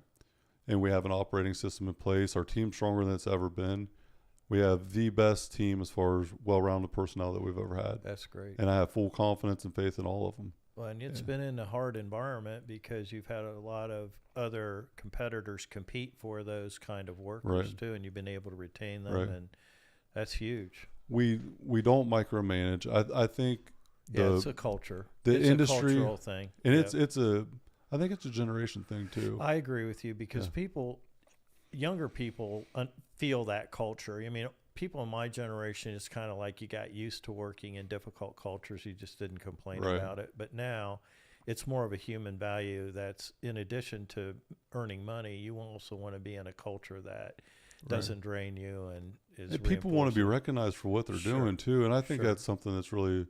And we have an operating system in place. Our team's stronger than it's ever been. We have the best team as far as well-rounded personnel that we've ever had. That's great. And I have full confidence and faith in all of them. Well, and it's Yeah. been in a hard environment because you've had a lot of other competitors compete for those kind of workers Right. too, and you've been able to retain them, Right. and that's huge. We don't micromanage. I think Yeah, it's a culture. the It's industry- a cultural thing, and Yeah. I think it's a generation thing too. I agree with you because Yeah. younger people feel that culture. I mean, people in my generation, it's kind of like you got used to working in difficult cultures. You just didn't complain Right. about it. But now it's more of a human value that's, in addition to earning money, you also want to be in a culture that doesn't drain you and is And people want to be reinforcing. recognized for what they're Sure. doing too. And I think Sure. that's something that's really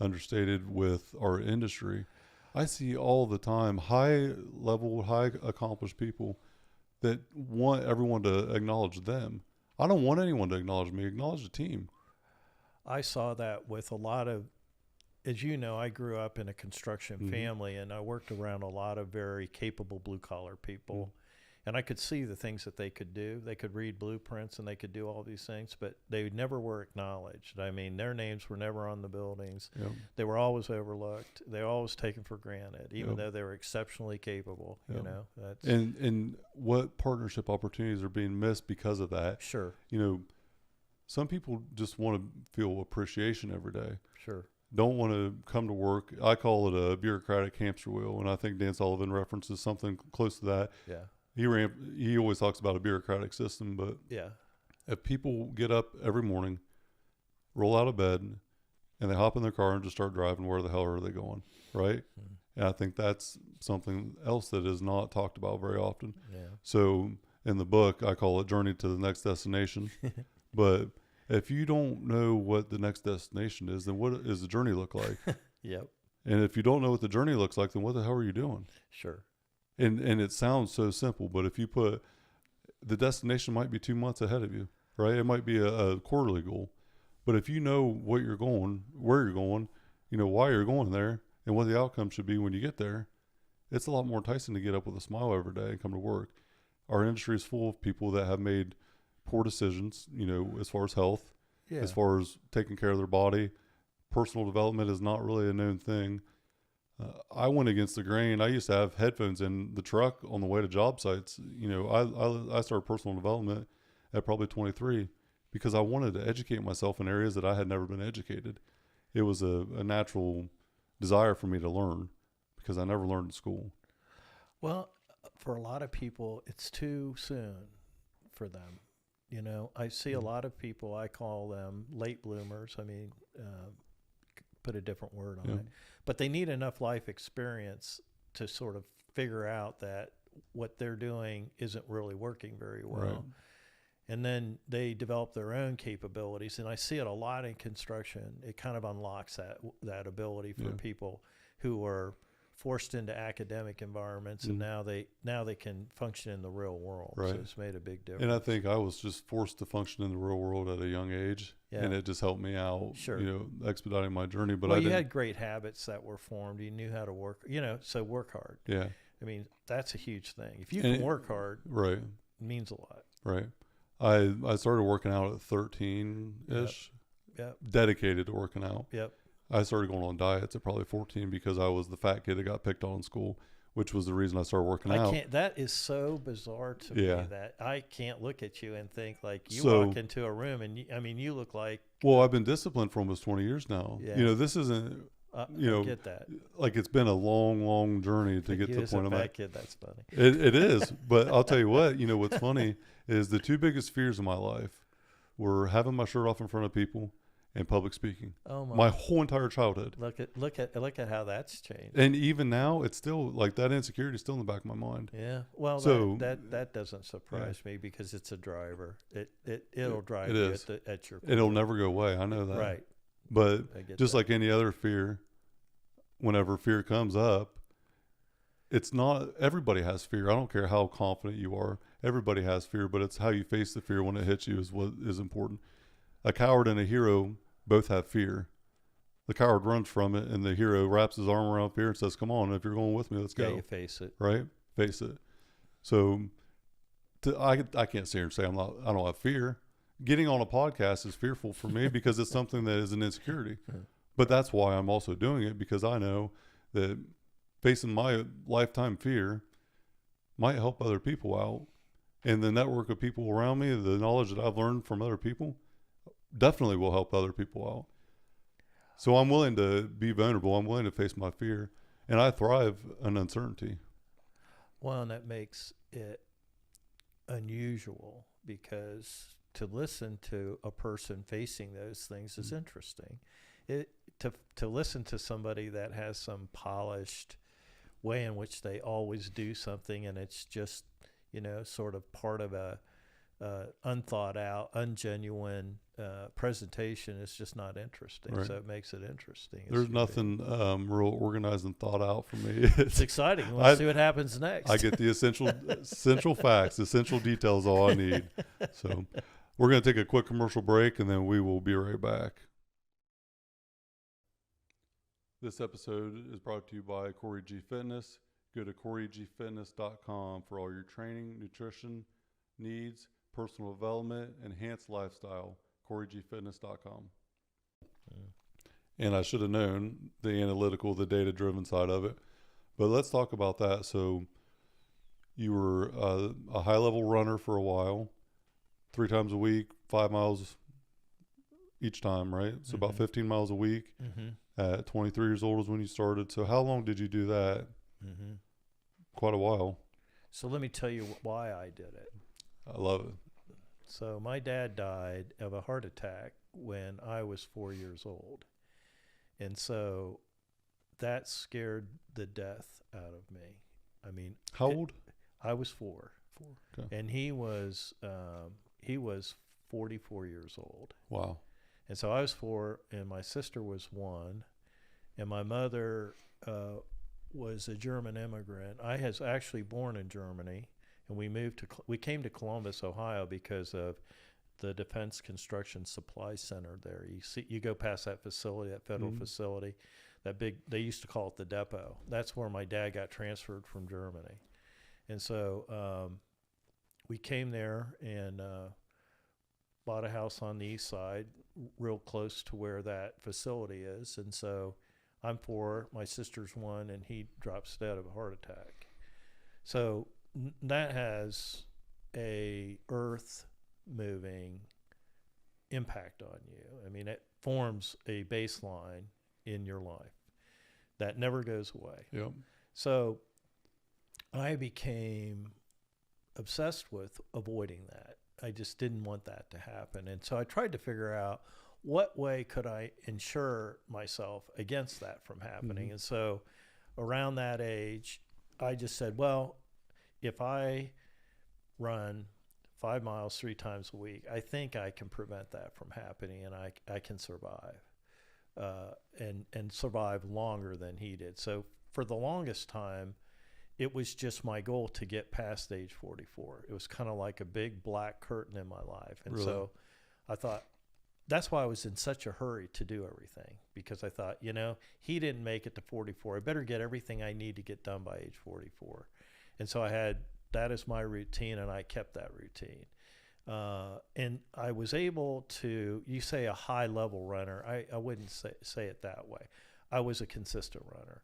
understated with our industry. I see all the time high level, high accomplished people that want everyone to acknowledge them. I don't want anyone to acknowledge me. Acknowledge the team. I saw that with a lot of, as you know, I grew up in a construction Mhm. family, and I worked around a lot of very capable blue collar people. And I could see the things that they could do. They could read blueprints and they could do all these things, but they never were acknowledged. I mean, their names were never on the buildings. Yep. They were always overlooked. They were always taken for granted, even Yep. though they were exceptionally capable. Yep. You know, that's And what partnership opportunities are being missed because of that? sure, Some people just want to feel appreciation every day. sure. Don't want to come to work. I call it a bureaucratic hamster wheel, and I think Dan Sullivan references something close to that. Yeah, He always talks about a bureaucratic system, but yeah, if people get up every morning, roll out of bed, and they hop in their car and just start driving, where the hell are they going, right? Mhm. And I think that's something else that is not talked about very often. yeah. So in the book, I call it Journey to the Next Destination. But if you don't know what the next destination is, then what does the journey look like? Yep, And if you don't know what the journey looks like, then what the hell are you doing? sure. And it sounds so simple, but if you put the destination might be 2 months ahead of you, right? It might be a quarterly goal. But if you know what you're going, where you're going, why you're going there, and what the outcome should be when you get there, it's a lot more enticing to get up with a smile every day and come to work. Our industry is full of people that have made poor decisions, as far as health, Yeah, as far as taking care of their body. Personal development is not really a known thing. I went against the grain. I used to have headphones in the truck on the way to job sites. You know, I started personal development at probably 23 because I wanted to educate myself in areas that I had never been educated. It was a natural desire for me to learn because I never learned in school. Well, for a lot of people, it's too soon for them. You know, I see a lot of people, I call them late bloomers. I mean, put a different word on Yeah. it. But they need enough life experience to sort of figure out that what they're doing isn't really working very well. Right. And then they develop their own capabilities. And I see it a lot in construction. It kind of unlocks that ability for Yeah. people who are forced into academic environments, and now they can function in the real world. Right. So it's made a big difference. And I think I was just forced to function in the real world at a young age, Yeah. and it just helped me out, Sure. you know, expediting my journey. But Well, I you didn't, had great habits that were formed. You knew how to work, you know, so work hard. yeah, I mean, that's a huge thing. If you And can it- work hard, right, it means a lot. right. I started working out at 13-ish, Yep. dedicated to working out. Yep. I started going on diets at probably 14 because I was the fat kid that got picked on in school, which was the reason I started working I out. can't. That is so bizarre to Yeah. me that I can't look at you and think like you So- walk into a room and I mean you look like Well, I've been disciplined for almost 20 years now. Yeah. You know, this isn't you I know, get that. like it's been a long, long journey to Like get you to the as a point I'm fat at. kid, that's funny. It is, but I'll tell you what. You know what's funny is the two biggest fears of my life were having my shirt off in front of people and public speaking. Oh My whole entire childhood, look at how that's changed. and even now, it's still like that insecurity is still in the back of my mind. Yeah. Well, So- that doesn't surprise me because it's a driver. It'll drive it you is. at your It'll core. never go away. I know that. Right. But I get just that. like any other fear, whenever fear comes up, it's not everybody has fear. I don't care how confident you are. Everybody has fear, but it's how you face the fear when it hits you is what is important. A coward and a hero both have fear. The coward runs from it, and the hero wraps his arm around fear and says, "Come on, if you're going with me, let's yeah, go." you face it. Right? Face it. So, I can't sit here and say I don't have fear. Getting on a podcast is fearful for me because it's something that is an insecurity. But that's why I'm also doing it, because I know that facing my lifetime fear might help other people out. And the network of people around me, the knowledge that I've learned from other people, definitely will help other people out. So I'm willing to be vulnerable. I'm willing to face my fear. And I thrive in uncertainty. Well, and that makes it unusual because to listen to a person facing those things is interesting. To listen to somebody that has some polished way in which they always do something and it's just, you know, sort of part of a unthought out, ungenuine presentation is just not interesting. Right. So it makes it interesting. There's nothing real organized and thought out for me. It's exciting. We'll see what happens next. I get the essential facts, essential details, all I need. So we're going to take a quick commercial break, and then we will be right back. This episode is brought to you by Corey G Fitness. Go to CoreyGFitness.com for all your training, nutrition needs, personal development, enhanced lifestyle. CoreyGFitness.com. And I should have known the analytical, the data-driven side of it. But let's talk about that. So you were a high-level runner for a while, 3 times a week, 5 miles each time, right? So about 15 miles a week. At 23 years old is when you started. So how long did you do that? Quite a while. So let me tell you why I did it. I love it. So my dad died of a heart attack when I was 4 years old. And so that scared the death out of me. I mean, How old? I was 4. 4. Okay. And he was 44 years old. Wow. And so I was 4 and my sister was 1 and my mother was a German immigrant. I was actually born in Germany, and we came to Columbus, Ohio, because of the Defense Construction Supply Center there. You go past that facility, that federal facility, that big. They used to call it the depot. That's where my dad got transferred from Germany, and so we came there and bought a house on the east side, real close to where that facility is, and so I'm 4, my sister's 1, and he drops dead of a heart attack. So that has a earth moving impact on you. I mean, it forms a baseline in your life that never goes away. Yep. So I became obsessed with avoiding that. I just didn't want that to happen. And so I tried to figure out what way could I insure myself against that from happening. Mm-hmm. And so around that age, I just said, well, if I run 5 miles 3 times a week, I think I can prevent that from happening, and I can survive and survive longer than he did. So for the longest time, it was just my goal to get past age 44. It was kind of like a big black curtain in my life. And Really? so I thought, that's why I was in such a hurry to do everything, because I thought, he didn't make it to 44. I better get everything I need to get done by age 44. And so I had that as my routine, and I kept that routine. And I was able to, you say a high level runner, I wouldn't say it that way. I was a consistent runner.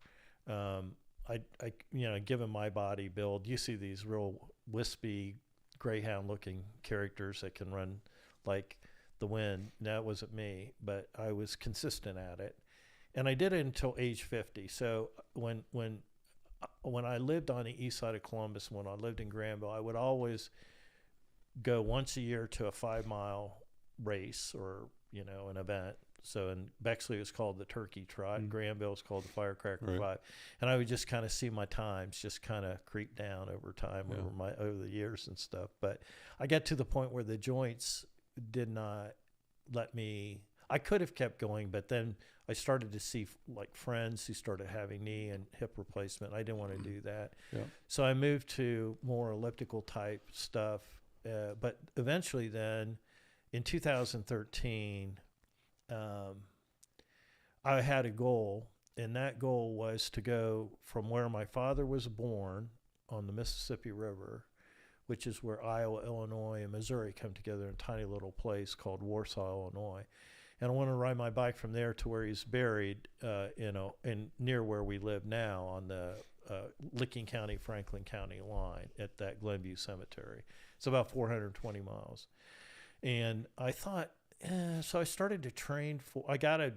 Given my body build, you see these real wispy greyhound looking characters that can run like the wind. That wasn't me, but I was consistent at it. And I did it until age 50. So when I lived on the east side of Columbus, when I lived in Granville, I would always go once a year to a 5-mile race or, an event. So in Bexley, it was called the Turkey Trot. In Granville, it's called the Firecracker 5. And I would just kind of see my times just kind of creep down over time, over the years and stuff. But I got to the point where the joints did not let me. I could have kept going, but then I started to see like friends who started having knee and hip replacement. I didn't want to do that. Yeah. So I moved to more elliptical type stuff. But eventually then in 2013, I had a goal, and that goal was to go from where my father was born on the Mississippi River, which is where Iowa, Illinois, and Missouri come together in a tiny little place called Warsaw, Illinois. And I want to ride my bike from there to where he's buried, in near where we live now on the Licking County, Franklin County line at that Glenview Cemetery. It's about 420 miles. And I thought, so I started to train for, I got a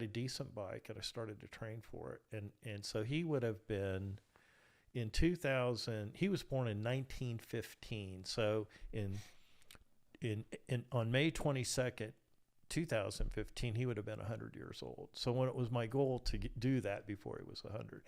decent bike, and I started to train for it. And so he would have been in 2000, he was born in 1915. So on May 22nd, 2015, he would have been 100 years old. So when it was my goal to do that before he was 100.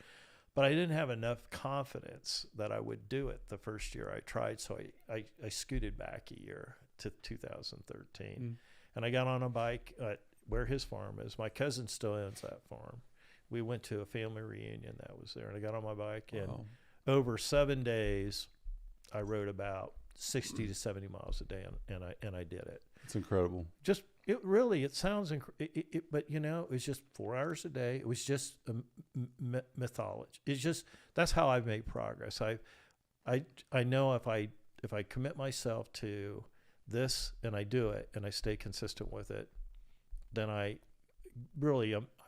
But I didn't have enough confidence that I would do it the first year I tried. So I scooted back a year to 2013. And I got on a bike at where his farm is. My cousin still owns that farm. We went to a family reunion that was there. And I got on my bike. And over 7 days, I rode about 60 to 70 miles a day. And I did it. It's incredible. It sounds but it was just 4 hours a day. It was just a mythology. It's just, that's how I've made progress. I know if I commit myself to this and I do it and I stay consistent with it, then I'm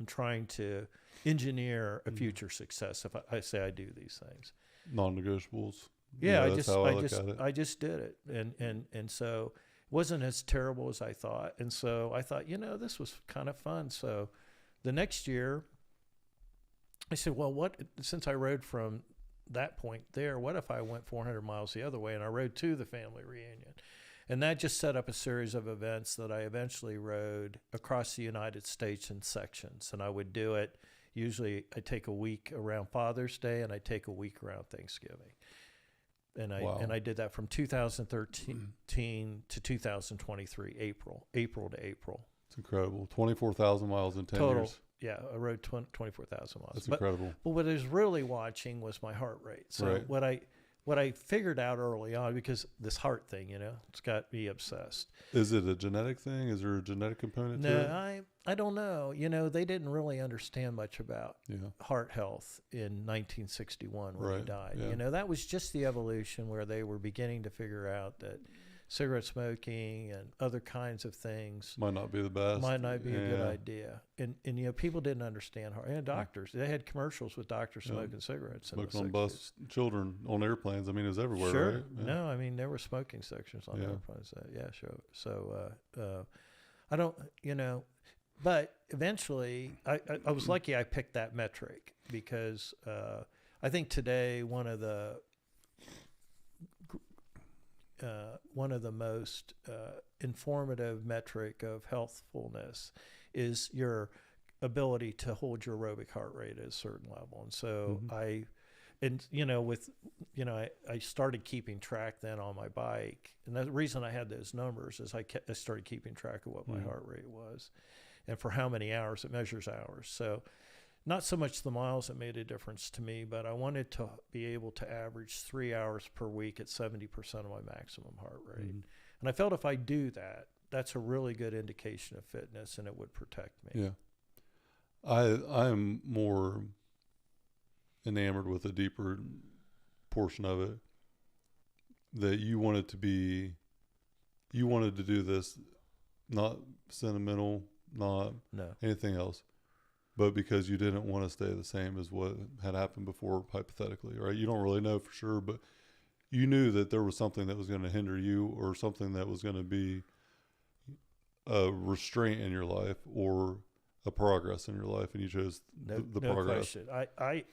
trying to engineer a future success. If I say I do these things, Non-negotiables. Yeah, I I just did it, and so it wasn't as terrible as I thought. And so I thought, this was kind of fun. So the next year, I said, well, since I rode from that point there, what if I went 400 miles the other way and I rode to the family reunion? And that just set up a series of events that I eventually rode across the United States in sections. And I would do it. Usually I take a week around Father's Day and I take a week around Thanksgiving. And I did that from 2013 to 2023, April to April. It's incredible. 24,000 miles in 10 years. Yeah, I rode 24,000 miles. That's incredible. But what I was really watching was my heart rate. So what I figured out early on, because this heart thing, it's got me obsessed. Is it a genetic thing? Is there a genetic component to it? No, I don't know. They didn't really understand much about heart health in 1961 when he died. Yeah. That was just the evolution where they were beginning to figure out that cigarette smoking and other kinds of things Might not be the best. might not be a good Yeah. idea. And you know, people didn't understand how, and doctors, they had commercials with doctors Yeah. smoking cigarettes in the Smoking on 60s. bus, children on airplanes. I mean, it was everywhere, Sure. right? Yeah. No, I mean, there were smoking sections on Yeah. airplanes. Yeah, sure. So, I don't, you know, but eventually I was lucky I picked that metric because I think today one of the most informative metric of healthfulness is your ability to hold your aerobic heart rate at a certain level. And so I started keeping track then on my bike. And the reason I had those numbers is I started keeping track of what my heart rate was and for how many hours. It measures hours. So not so much the miles that made a difference to me, but I wanted to be able to average 3 hours per week at 70% of my maximum heart rate. And I felt if I do that, that's a really good indication of fitness and it would protect me. Yeah. I am more enamored with a deeper portion of it, that you wanted to do this, not sentimental, not No. anything else, but because you didn't want to stay the same as what had happened before, hypothetically, right? You don't really know for sure, but you knew that there was something that was going to hinder you or something that was going to be a restraint in your life or a progress in your life, and you chose the No progress. question.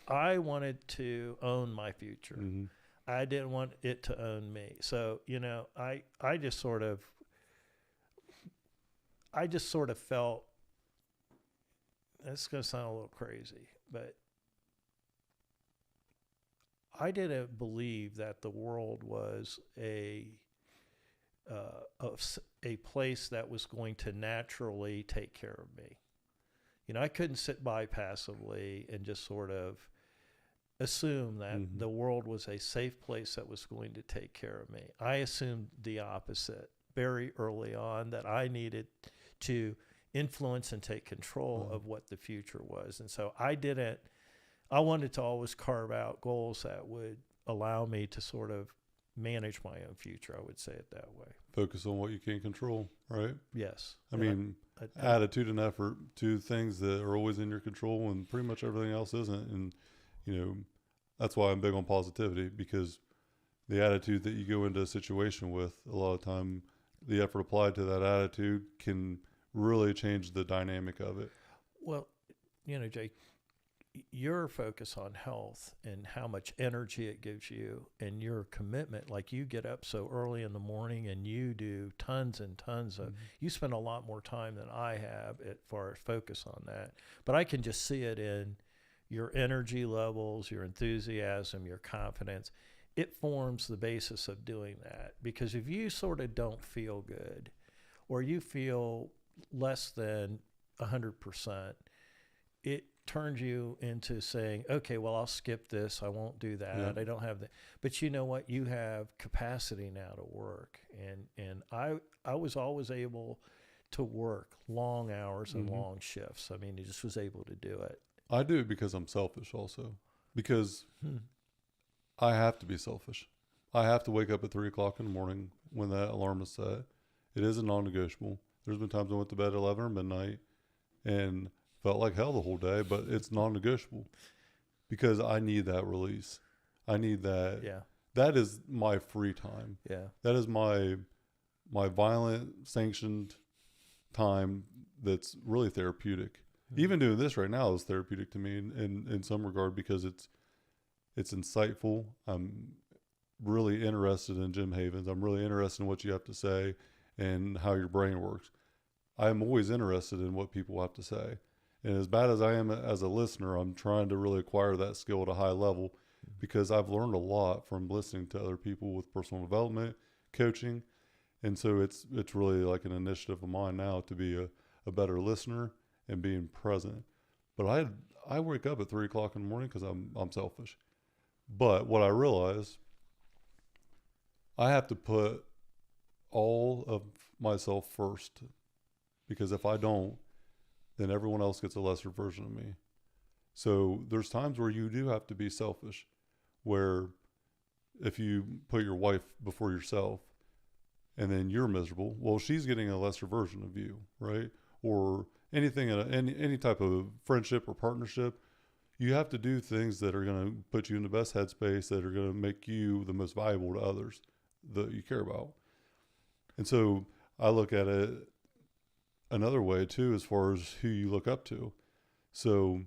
I wanted to own my future. Mm-hmm. I didn't want it to own me. So, you know, I just sort of felt, it's going to sound a little crazy, but I didn't believe that the world was a place that was going to naturally take care of me. You know, I couldn't sit by passively and just sort of assume that the world was a safe place that was going to take care of me. I assumed the opposite very early on, that I needed to influence and take control of what the future was. And so I wanted to always carve out goals that would allow me to sort of manage my own future. I would say it that way. Focus on what you can control, right? Yes. I mean, attitude and effort to things that are always in your control and pretty much everything else isn't. And, you know, that's why I'm big on positivity, because the attitude that you go into a situation with, a lot of time, the effort applied to that attitude can really change the dynamic of it. Well, you know, Jake, your focus on health and how much energy it gives you and your commitment, like you get up so early in the morning and you do tons and tons of, you spend a lot more time than I have as far as focus on that. But I can just see it in your energy levels, your enthusiasm, your confidence. It forms the basis of doing that. Because if you sort of don't feel good or you feel less than 100%, it turns you into saying, okay, well, I'll skip this. I won't do that. Yeah. I don't have that. But you know what? You have capacity now to work. And I was always able to work long hours and long shifts. I mean, he just was able to do it. I do it because I'm selfish also, because I have to be selfish. I have to wake up at 3 o'clock in the morning when that alarm is set. It is a non-negotiable. There's been times I went to bed at 11 or midnight and felt like hell the whole day, but it's non-negotiable because I need that release. I need that. Yeah. That is my free time. Yeah. That is my violent sanctioned time that's really therapeutic. Even doing this right now is therapeutic to me in some regard, because it's insightful. I'm really interested in Jim Havens. I'm really interested in what you have to say and how your brain works. I'm always interested in what people have to say. And as bad as I am as a listener, I'm trying to really acquire that skill at a high level, because I've learned a lot from listening to other people with personal development, coaching. And so it's really like an initiative of mine now to be a better listener and being present. But I wake up at 3 o'clock in the morning because I'm selfish. But what I realize, I have to put all of myself first, because if I don't, then everyone else gets a lesser version of me. So there's times where you do have to be selfish, where if you put your wife before yourself, and then you're miserable. Well, she's getting a lesser version of you, right? Or anything in any type of friendship or partnership, you have to do things that are going to put you in the best headspace, that are going to make you the most valuable to others that you care about. And so I look at it another way too, as far as who you look up to. So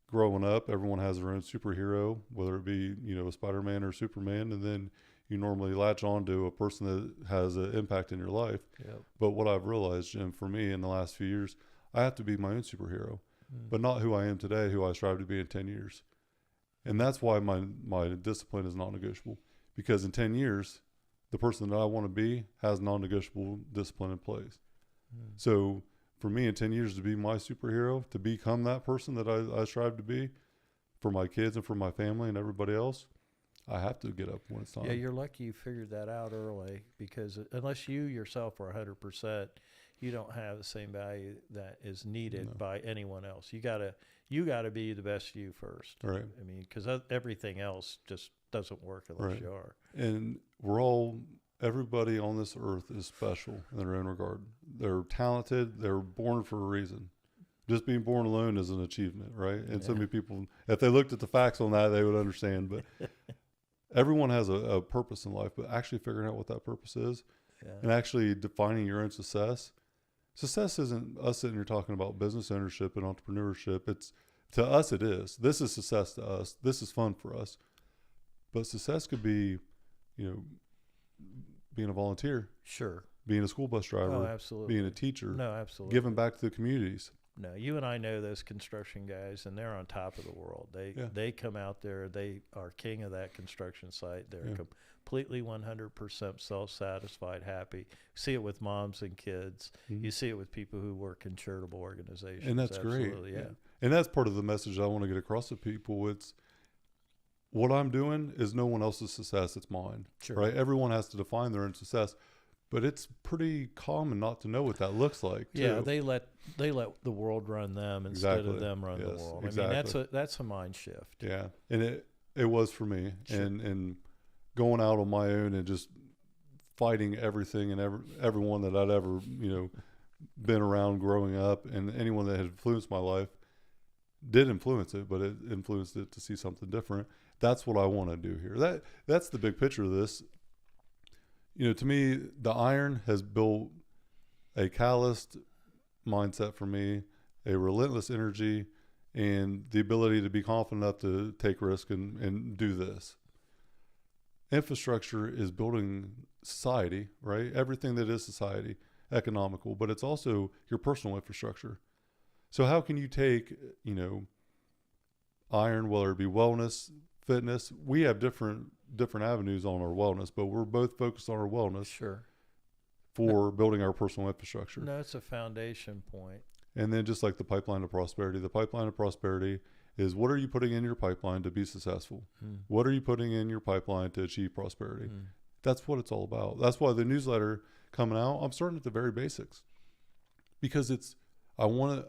growing up, everyone has their own superhero, whether it be, a Spider-Man or Superman, and then you normally latch on to a person that has an impact in your life. Yep. But what I've realized, Jim, for me in the last few years, I have to be my own superhero, but not who I am today, who I strive to be in 10 years. And that's why my discipline is non-negotiable, because in 10 years, the person that I want to be has non-negotiable discipline in place. So for me in 10 years to be my superhero, to become that person that I strive to be for my kids and for my family and everybody else, I have to get up when it's time. Yeah, you're lucky you figured that out early, because unless you yourself are 100%, you don't have the same value that is needed by anyone else. You gotta be the best you first. Right. I mean, because everything else just doesn't work unless you are. And everybody on this earth is special in their own regard. They're talented. They're born for a reason. Just being born alone is an achievement, right? And so many people, if they looked at the facts on that, they would understand. But everyone has a purpose in life, but actually figuring out what that purpose is and actually defining your own success. Success isn't us sitting here talking about business ownership and entrepreneurship. To us, it is. This is success to us. This is fun for us. But success could be, being a volunteer. Sure. Being a school bus driver. Oh, absolutely. Being a teacher. No, absolutely. Giving back to the communities. No, you and I know those construction guys, and they're on top of the world. They come out there. They are king of that construction site. They're completely 100% self-satisfied, happy. See it with moms and kids. Mm-hmm. You see it with people who work in charitable organizations. And that's absolutely, great. Yeah. And that's part of the message I want to get across to people. It's what I'm doing is no one else's success. It's mine. Sure. Right? Everyone has to define their own success. But it's pretty common not to know what that looks like, too. Yeah, they let the world run them instead of them run the world. Exactly. I mean, that's a mind shift. Yeah, and it was for me. Sure. And going out on my own and just fighting everything and everyone that I'd ever been around growing up, and anyone that had influenced my life did influence it, but it influenced it to see something different. That's what I want to do here. That's the big picture of this. To me, the iron has built a calloused mindset for me, a relentless energy, and the ability to be confident enough to take risk and do this. Infrastructure is building society, right? Everything that is society, economical, but it's also your personal infrastructure. So how can you take, iron, whether it be wellness, fitness? We have different avenues on our wellness, but we're both focused on our wellness. Sure. For building our personal infrastructure. No, it's a foundation point. And then just like the pipeline of prosperity is, what are you putting in your pipeline to be successful? What are you putting in your pipeline to achieve prosperity? That's what it's all about. That's why the newsletter coming out, I'm starting at the very basics, because I want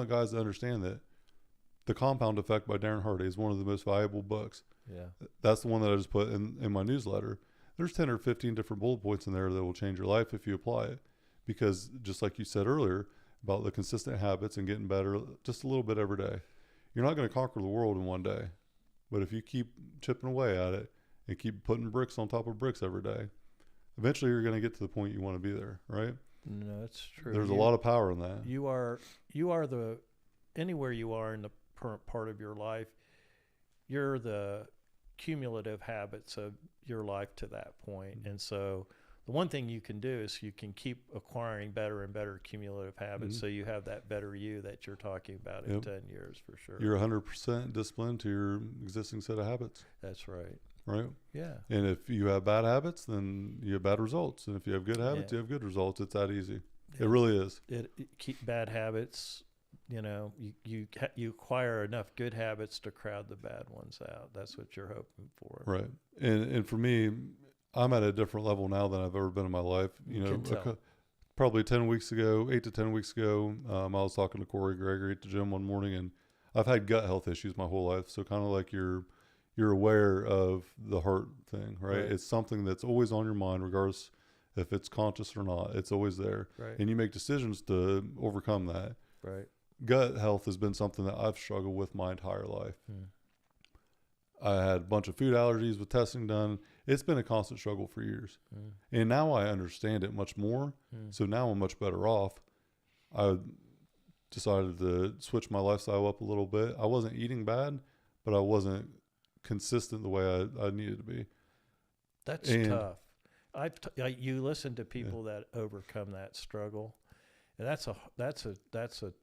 guys to understand that The Compound Effect by Darren Hardy is one of the most valuable books. Yeah. That's the one that I just put in my newsletter. There's 10 or 15 different bullet points in there that will change your life if you apply it. Because just like you said earlier about the consistent habits and getting better just a little bit every day, you're not going to conquer the world in one day. But if you keep chipping away at it and keep putting bricks on top of bricks every day, eventually you're going to get to the point you want to be there, right? No, that's true. There's a lot of power in that. You are anywhere you are in the current part of your life, you're the cumulative habits of your life to that point. And so the one thing you can do is you can keep acquiring better and better cumulative habits, so you have that better you that you're talking about in 10 years for sure. You're 100% disciplined to your existing set of habits. That's right. Right? Yeah. And if you have bad habits, then you have bad results. And if you have good habits, you have good results. It's that easy. It really is. It keep bad habits. You acquire enough good habits to crowd the bad ones out. That's what you're hoping for. Right. And for me, I'm at a different level now than I've ever been in my life. Probably 8 to 10 weeks ago, I was talking to Corey Gregory at the gym one morning, and I've had gut health issues my whole life. So kind of like you're aware of the heart thing, right? It's something that's always on your mind, regardless if it's conscious or not. It's always there. Right. And you make decisions to overcome that. Right. Gut health has been something that I've struggled with my entire life. I had a bunch of food allergies with testing done. It's been a constant struggle for years. And now I understand it much more. So now I'm much better off. I decided to switch my lifestyle up a little bit. I wasn't eating bad, but I wasn't consistent the way I needed to be. That's tough. You listen to people that overcome that struggle, and that's a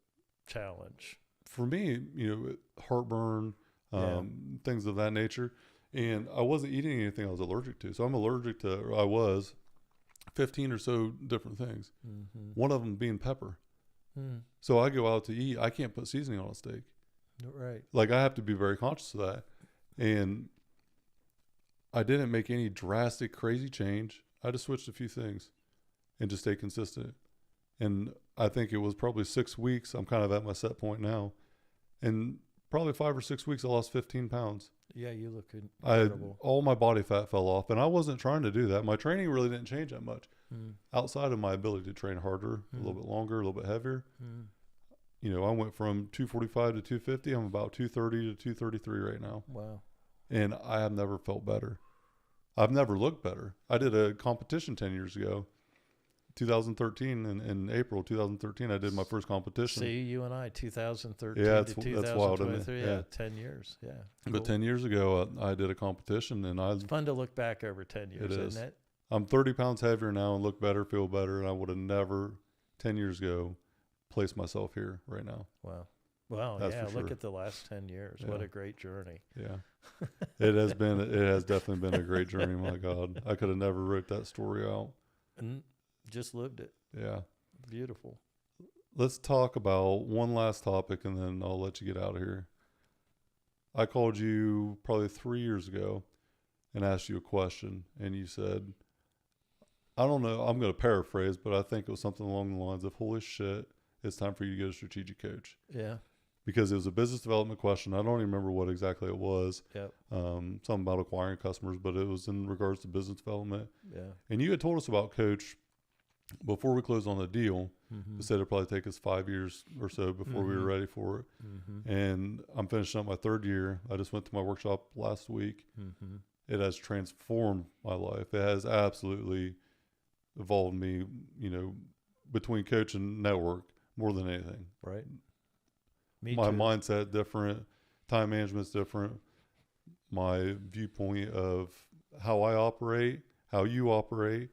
challenge. For me, heartburn, things of that nature. And I wasn't eating anything I was allergic to. So I'm allergic to, or I was, 15 or so different things. One of them being pepper. So I go out to eat. I can't put seasoning on a steak. Right. Like, I have to be very conscious of that. And I didn't make any drastic, crazy change. I just switched a few things and just stayed consistent. And I think it was probably 6 weeks. I'm kind of at my set point now. And probably 5 or 6 weeks, I lost 15 pounds. Yeah, you look incredible. All my body fat fell off, and I wasn't trying to do that. My training really didn't change that much. Outside of my ability to train harder, a little bit longer, a little bit heavier. I went from 245 to 250. I'm about 230 to 233 right now. Wow. And I have never felt better. I've never looked better. I did a competition 10 years ago. 2013, in April 2013, I did my first competition. See, you and I, 2013 to that's 2023, yeah, 10 years, yeah. Cool. But 10 years ago, I did a competition, and it's fun to look back over 10 years, isn't it? I'm 30 pounds heavier now and look better, feel better, and I would have never, 10 years ago, placed myself here right now. Wow. Wow, That's yeah, for sure. look at the last 10 years. Yeah. What a great journey. Yeah. It has definitely been a great journey, my God. I could have never wrote that story out. And just lived it. Yeah. Beautiful. Let's talk about one last topic, and then I'll let you get out of here. I called you probably 3 years ago and asked you a question, and you said, I don't know, I'm going to paraphrase, but I think it was something along the lines of, holy shit, it's time for you to get a strategic coach. Yeah. Because it was a business development question. I don't even remember what exactly it was. Yep. Something about acquiring customers, but it was in regards to business development. Yeah. And you had told us about Coach before we closed on the deal. You said it'd probably take us 5 years or so before we were ready for it. And I'm finishing up my third year. I just went to my workshop last week. It has transformed my life. It has absolutely evolved me, between coach and network more than anything. Right. Me My too. mindset different, time management's different. My viewpoint of how I operate, how you operate.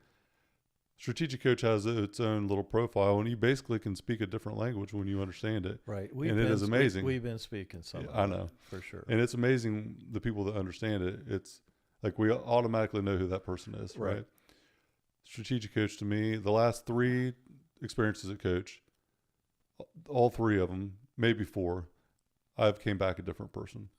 Strategic coach has its own little profile, and you basically can speak a different language when you understand it. Right. And it is amazing. We've been speaking some. I know. For sure. And it's amazing the people that understand it. It's like we automatically know who that person is, right? Strategic coach to me, the last 3 experiences at Coach, all 3 of them, maybe 4, I've came back a different person.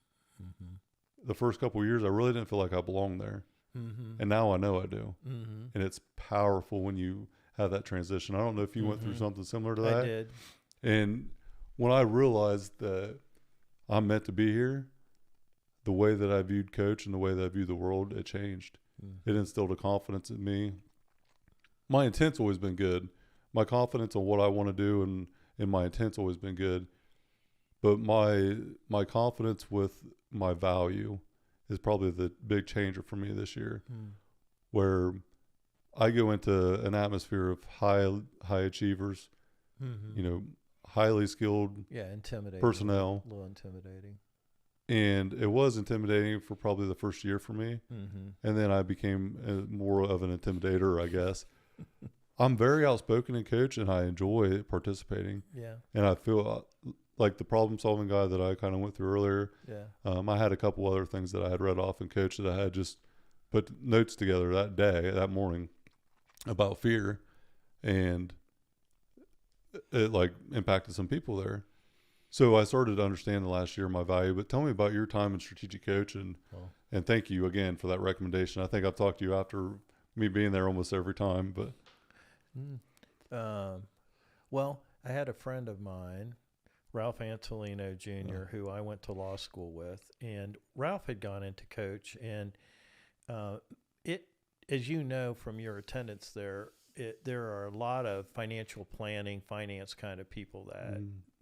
The first couple of years, I really didn't feel like I belonged there. And now I know I do. And it's powerful when you have that transition. I don't know if you went through something similar to that. I did. And when I realized that I'm meant to be here, the way that I viewed Coach and the way that I viewed the world, it changed. It instilled a confidence in me. My intent's always been good. My confidence on what I want to do and my intent's always been good. But my confidence with my value is probably the big changer for me this year, where I go into an atmosphere of high achievers, highly skilled intimidating personnel. A little intimidating. And it was intimidating for probably the first year for me. And then I became more of an intimidator, I guess. I'm very outspoken in Coach, and I enjoy participating. Yeah. And I feel like the problem-solving guy that I kind of went through earlier. Yeah. I had a couple other things that I had read off in Coach that I had just put notes together that morning about fear, and it like impacted some people there. So I started to understand the last year my value. But tell me about your time in Strategic Coach, and thank you again for that recommendation. I think I've talked to you after me being there almost every time, but. Well, I had a friend of mine, Ralph Antolino Jr., who I went to law school with, and Ralph had gone into Coach, and as you know from your attendance there, there are a lot of financial planning, finance kind of people that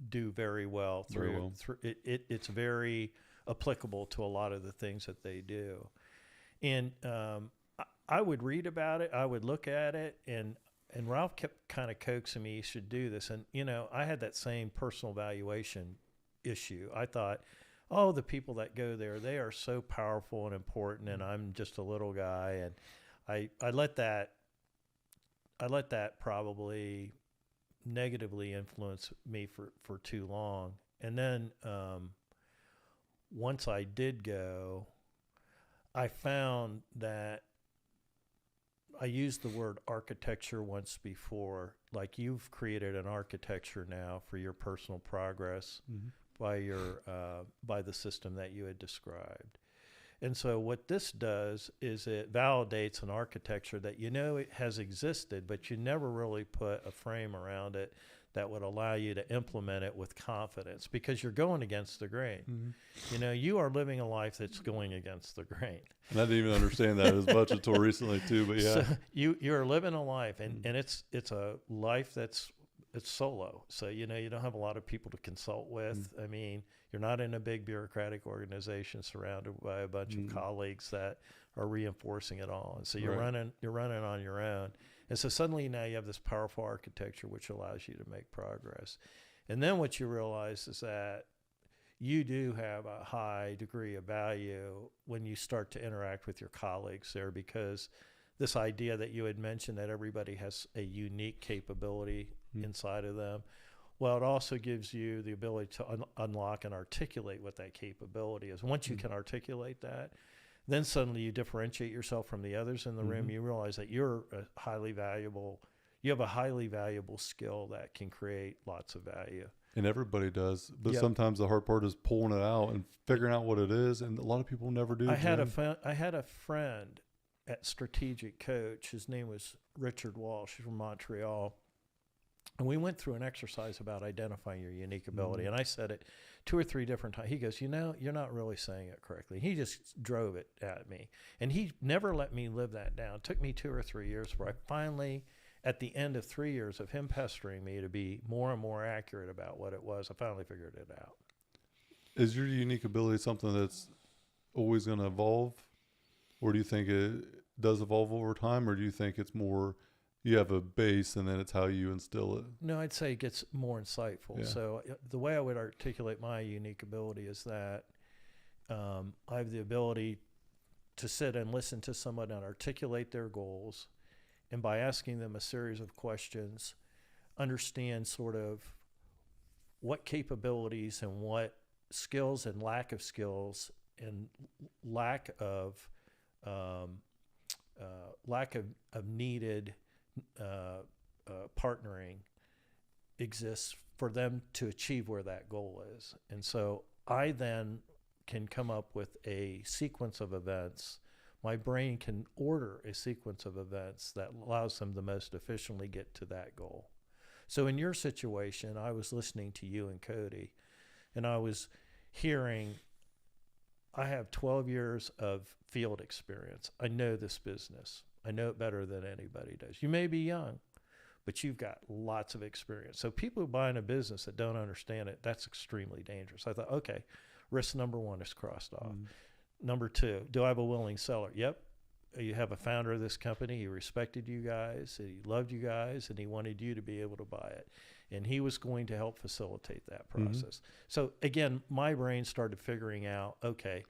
do very well Very through, well. it's very applicable to a lot of the things that they do. And I would read about it, I would look at it, and Ralph kept kind of coaxing me, you should do this. And, you know, I had that same personal valuation issue. I thought, oh, the people that go there, they are so powerful and important, and I'm just a little guy. And I let that probably negatively influence me for too long. And then once I did go, I found that I used the word architecture once before. Like, you've created an architecture now for your personal progress by the system that you had described. And so what this does is it validates an architecture that you know it has existed, but you never really put a frame around it that would allow you to implement it with confidence, because you're going against the grain. You know, you are living a life that's going against the grain. And I didn't even understand that as much until recently too, but yeah. So you're living a life, and it's a life it's solo. So, you know, you don't have a lot of people to consult with. I mean, you're not in a big bureaucratic organization surrounded by a bunch of colleagues that are reinforcing it all. And so you're running on your own. And so suddenly now you have this powerful architecture which allows you to make progress. And then what you realize is that you do have a high degree of value when you start to interact with your colleagues there, because this idea that you had mentioned that everybody has a unique capability inside of them, well, it also gives you the ability to unlock and articulate what that capability is. Once you can articulate that, then suddenly you differentiate yourself from the others in the room. You realize that you have a highly valuable skill that can create lots of value. And everybody does, but sometimes the hard part is pulling it out and figuring out what it is, and a lot of people never do. I had a friend at Strategic Coach. His name was Richard Walsh. He's from Montreal. And we went through an exercise about identifying your unique ability. And I said it 2 or 3 different times. He goes, you know, you're not really saying it correctly. He just drove it at me. And he never let me live that down. It took me 2 or 3 years where I finally, at the end of 3 years of him pestering me to be more and more accurate about what it was, I finally figured it out. Is your unique ability something that's always going to evolve? Or do you think it does evolve over time? Or do you think it's more you have a base and then it's how you instill it? No, I'd say it gets more insightful. So the way I would articulate my unique ability is that I have the ability to sit and listen to someone and articulate their goals, and by asking them a series of questions, understand sort of what capabilities and what skills and lack of skills and lack of needed partnering exists for them to achieve where that goal is. And so I then can come up with a sequence of events. My brain can order a sequence of events that allows them to most efficiently get to that goal. So in your situation, I was listening to you and Cody, and I was hearing, I have 12 years of field experience. I know this business. I know it better than anybody does. You may be young, but you've got lots of experience. So people who buy in a business that don't understand it, that's extremely dangerous. I thought, okay, risk number 1 is crossed off. Number 2, do I have a willing seller? Yep. You have a founder of this company. He respected you guys. He loved you guys, and he wanted you to be able to buy it. And he was going to help facilitate that process. So again, my brain started figuring out, okay,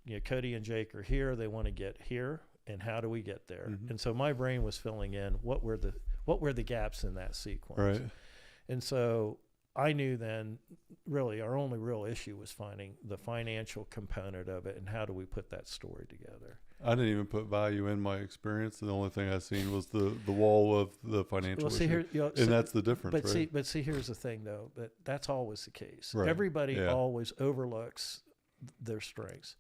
you know, Cody and Jake are here. They want to get here. And how do we get there? And so my brain was filling in what were the gaps in that sequence. Right. And so I knew then really our only real issue was finding the financial component of it and how do we put that story together. I didn't even put value in my experience. The only thing I seen was the wall of the financial issue. Here, you know, and that's the difference, right? But see, here's the thing though, that's always the case. Right. Everybody always overlooks their strengths.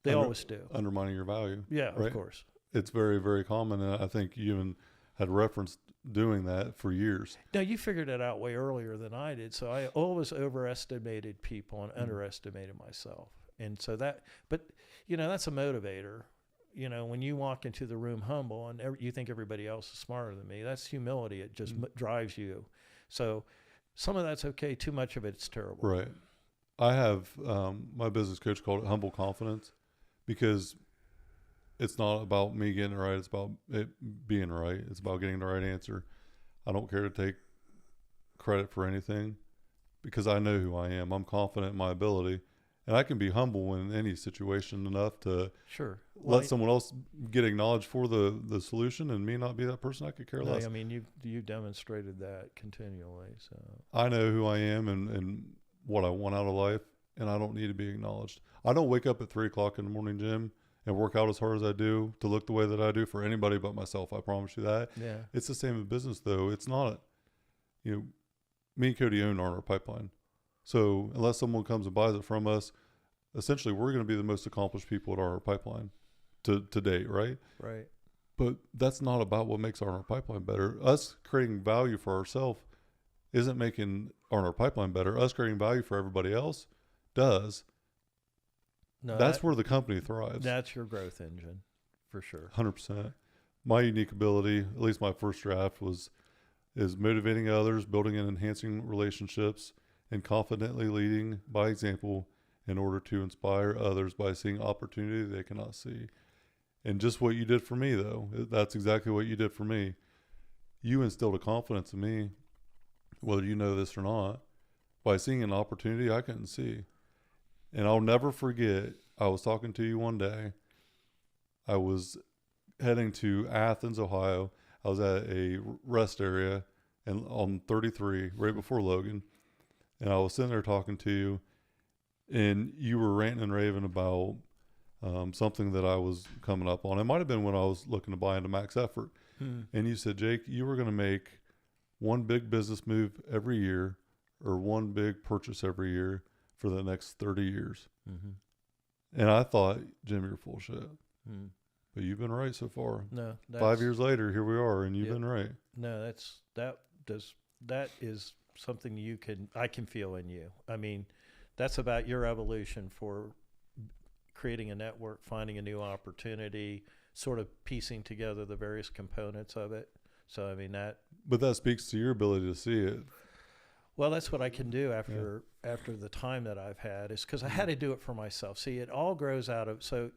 They always do. Undermining your value. Yeah, right? Of course. It's very, very common. And I think you even had referenced doing that for years. Now, you figured it out way earlier than I did. So I always overestimated people and underestimated myself. And so but, you know, that's a motivator. when you walk into the room humble and you think everybody else is smarter than me, that's humility. It just drives you. So some of that's okay. Too much of it's terrible. Right. I have my business coach called it humble confidence, because it's not about me getting it right. It's about it being right. It's about getting the right answer. I don't care to take credit for anything, because I know who I am. I'm confident in my ability, and I can be humble in any situation enough to Sure. let someone else get acknowledged for the solution, and me not be that person. I could care less. I mean, you demonstrated that continually. So I know who I am and what I want out of life, and I don't need to be acknowledged. I don't wake up at 3:00 in the morning, Jim, and work out as hard as I do to look the way that I do for anybody but myself. I promise you that. yeah. It's the same in business, though. It's not, me and Cody own Arnold Pipeline. So unless someone comes and buys it from us, essentially we're going to be the most accomplished people at Arnold Pipeline to date, right? Right. But that's not about what makes Arnold Pipeline better. Us creating value for ourselves isn't making Arnold Pipeline better. Us creating value for everybody else does. No, That's where the company thrives. That's your growth engine, for sure. 100%. My unique ability, at least my first draft, is motivating others, building and enhancing relationships, and confidently leading by example in order to inspire others by seeing opportunity they cannot see. And just what you did for me, though, that's exactly what you did for me. You instilled a confidence in me, whether you know this or not, by seeing an opportunity I couldn't see. And I'll never forget, I was talking to you one day. I was heading to Athens, Ohio. I was at a rest area and on 33, right before Logan. And I was sitting there talking to you, and you were ranting and raving about something that I was coming up on. It might have been when I was looking to buy into Max Effort. And you said, Jake, you were going to make one big business move every year, or one big purchase every year for the next 30 years. Mm-hmm. And I thought, Jim, you're full of shit. Mm. But you've been right so far. No, 5 years later, here we are, and you've Yep. been right. No, that is something I can feel in you. I mean, that's about your evolution for creating a network, finding a new opportunity, sort of piecing together the various components of it. So I mean But that speaks to your ability to see it. Well, that's what I can do after the time that I've had, is because I had to do it for myself. See, it all grows out of, so,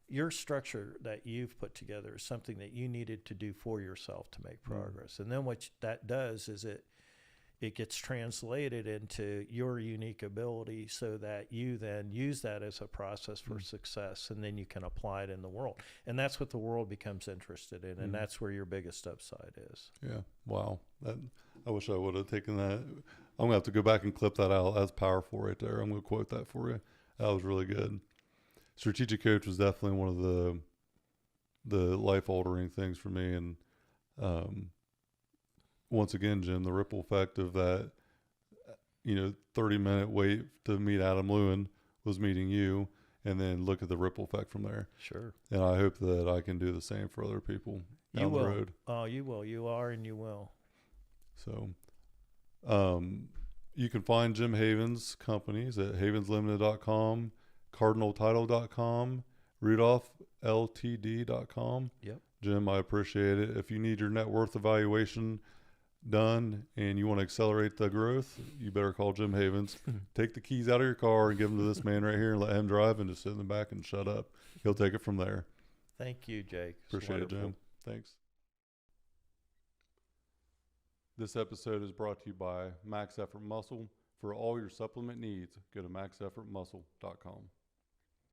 your structure that you've put together is something that you needed to do for yourself to make progress. And then what that does is it gets translated into your unique ability, so that you then use that as a process for success, and then you can apply it in the world. And that's what the world becomes interested in, and that's where your biggest upside is. Yeah. Wow. I wish I would have taken that. I'm going to have to go back and clip that out. That's powerful right there. I'm going to quote that for you. That was really good. Strategic coach was definitely one of the life altering things for me. And once again, Jim, the ripple effect of that, 30-minute wait to meet Adam Lewin was meeting you, and then look at the ripple effect from there. Sure. And I hope that I can do the same for other people down the road. Oh, you will. You are, and you will. So, you can find Jim Havens' companies at havenslimited.com, cardinaltitle.com, rudolphltd.com. Yep. Jim, I appreciate it. If you need your net worth evaluation done and you want to accelerate the growth, you better call Jim Havens. Take the keys out of your car and give them to this man right here and let him drive, and just sit in the back and shut up. He'll take it from there. Thank you, Jake. It's Appreciate it, wonderful. Jim. Thanks. This episode is brought to you by Max Effort Muscle. For all your supplement needs, go to maxeffortmuscle.com.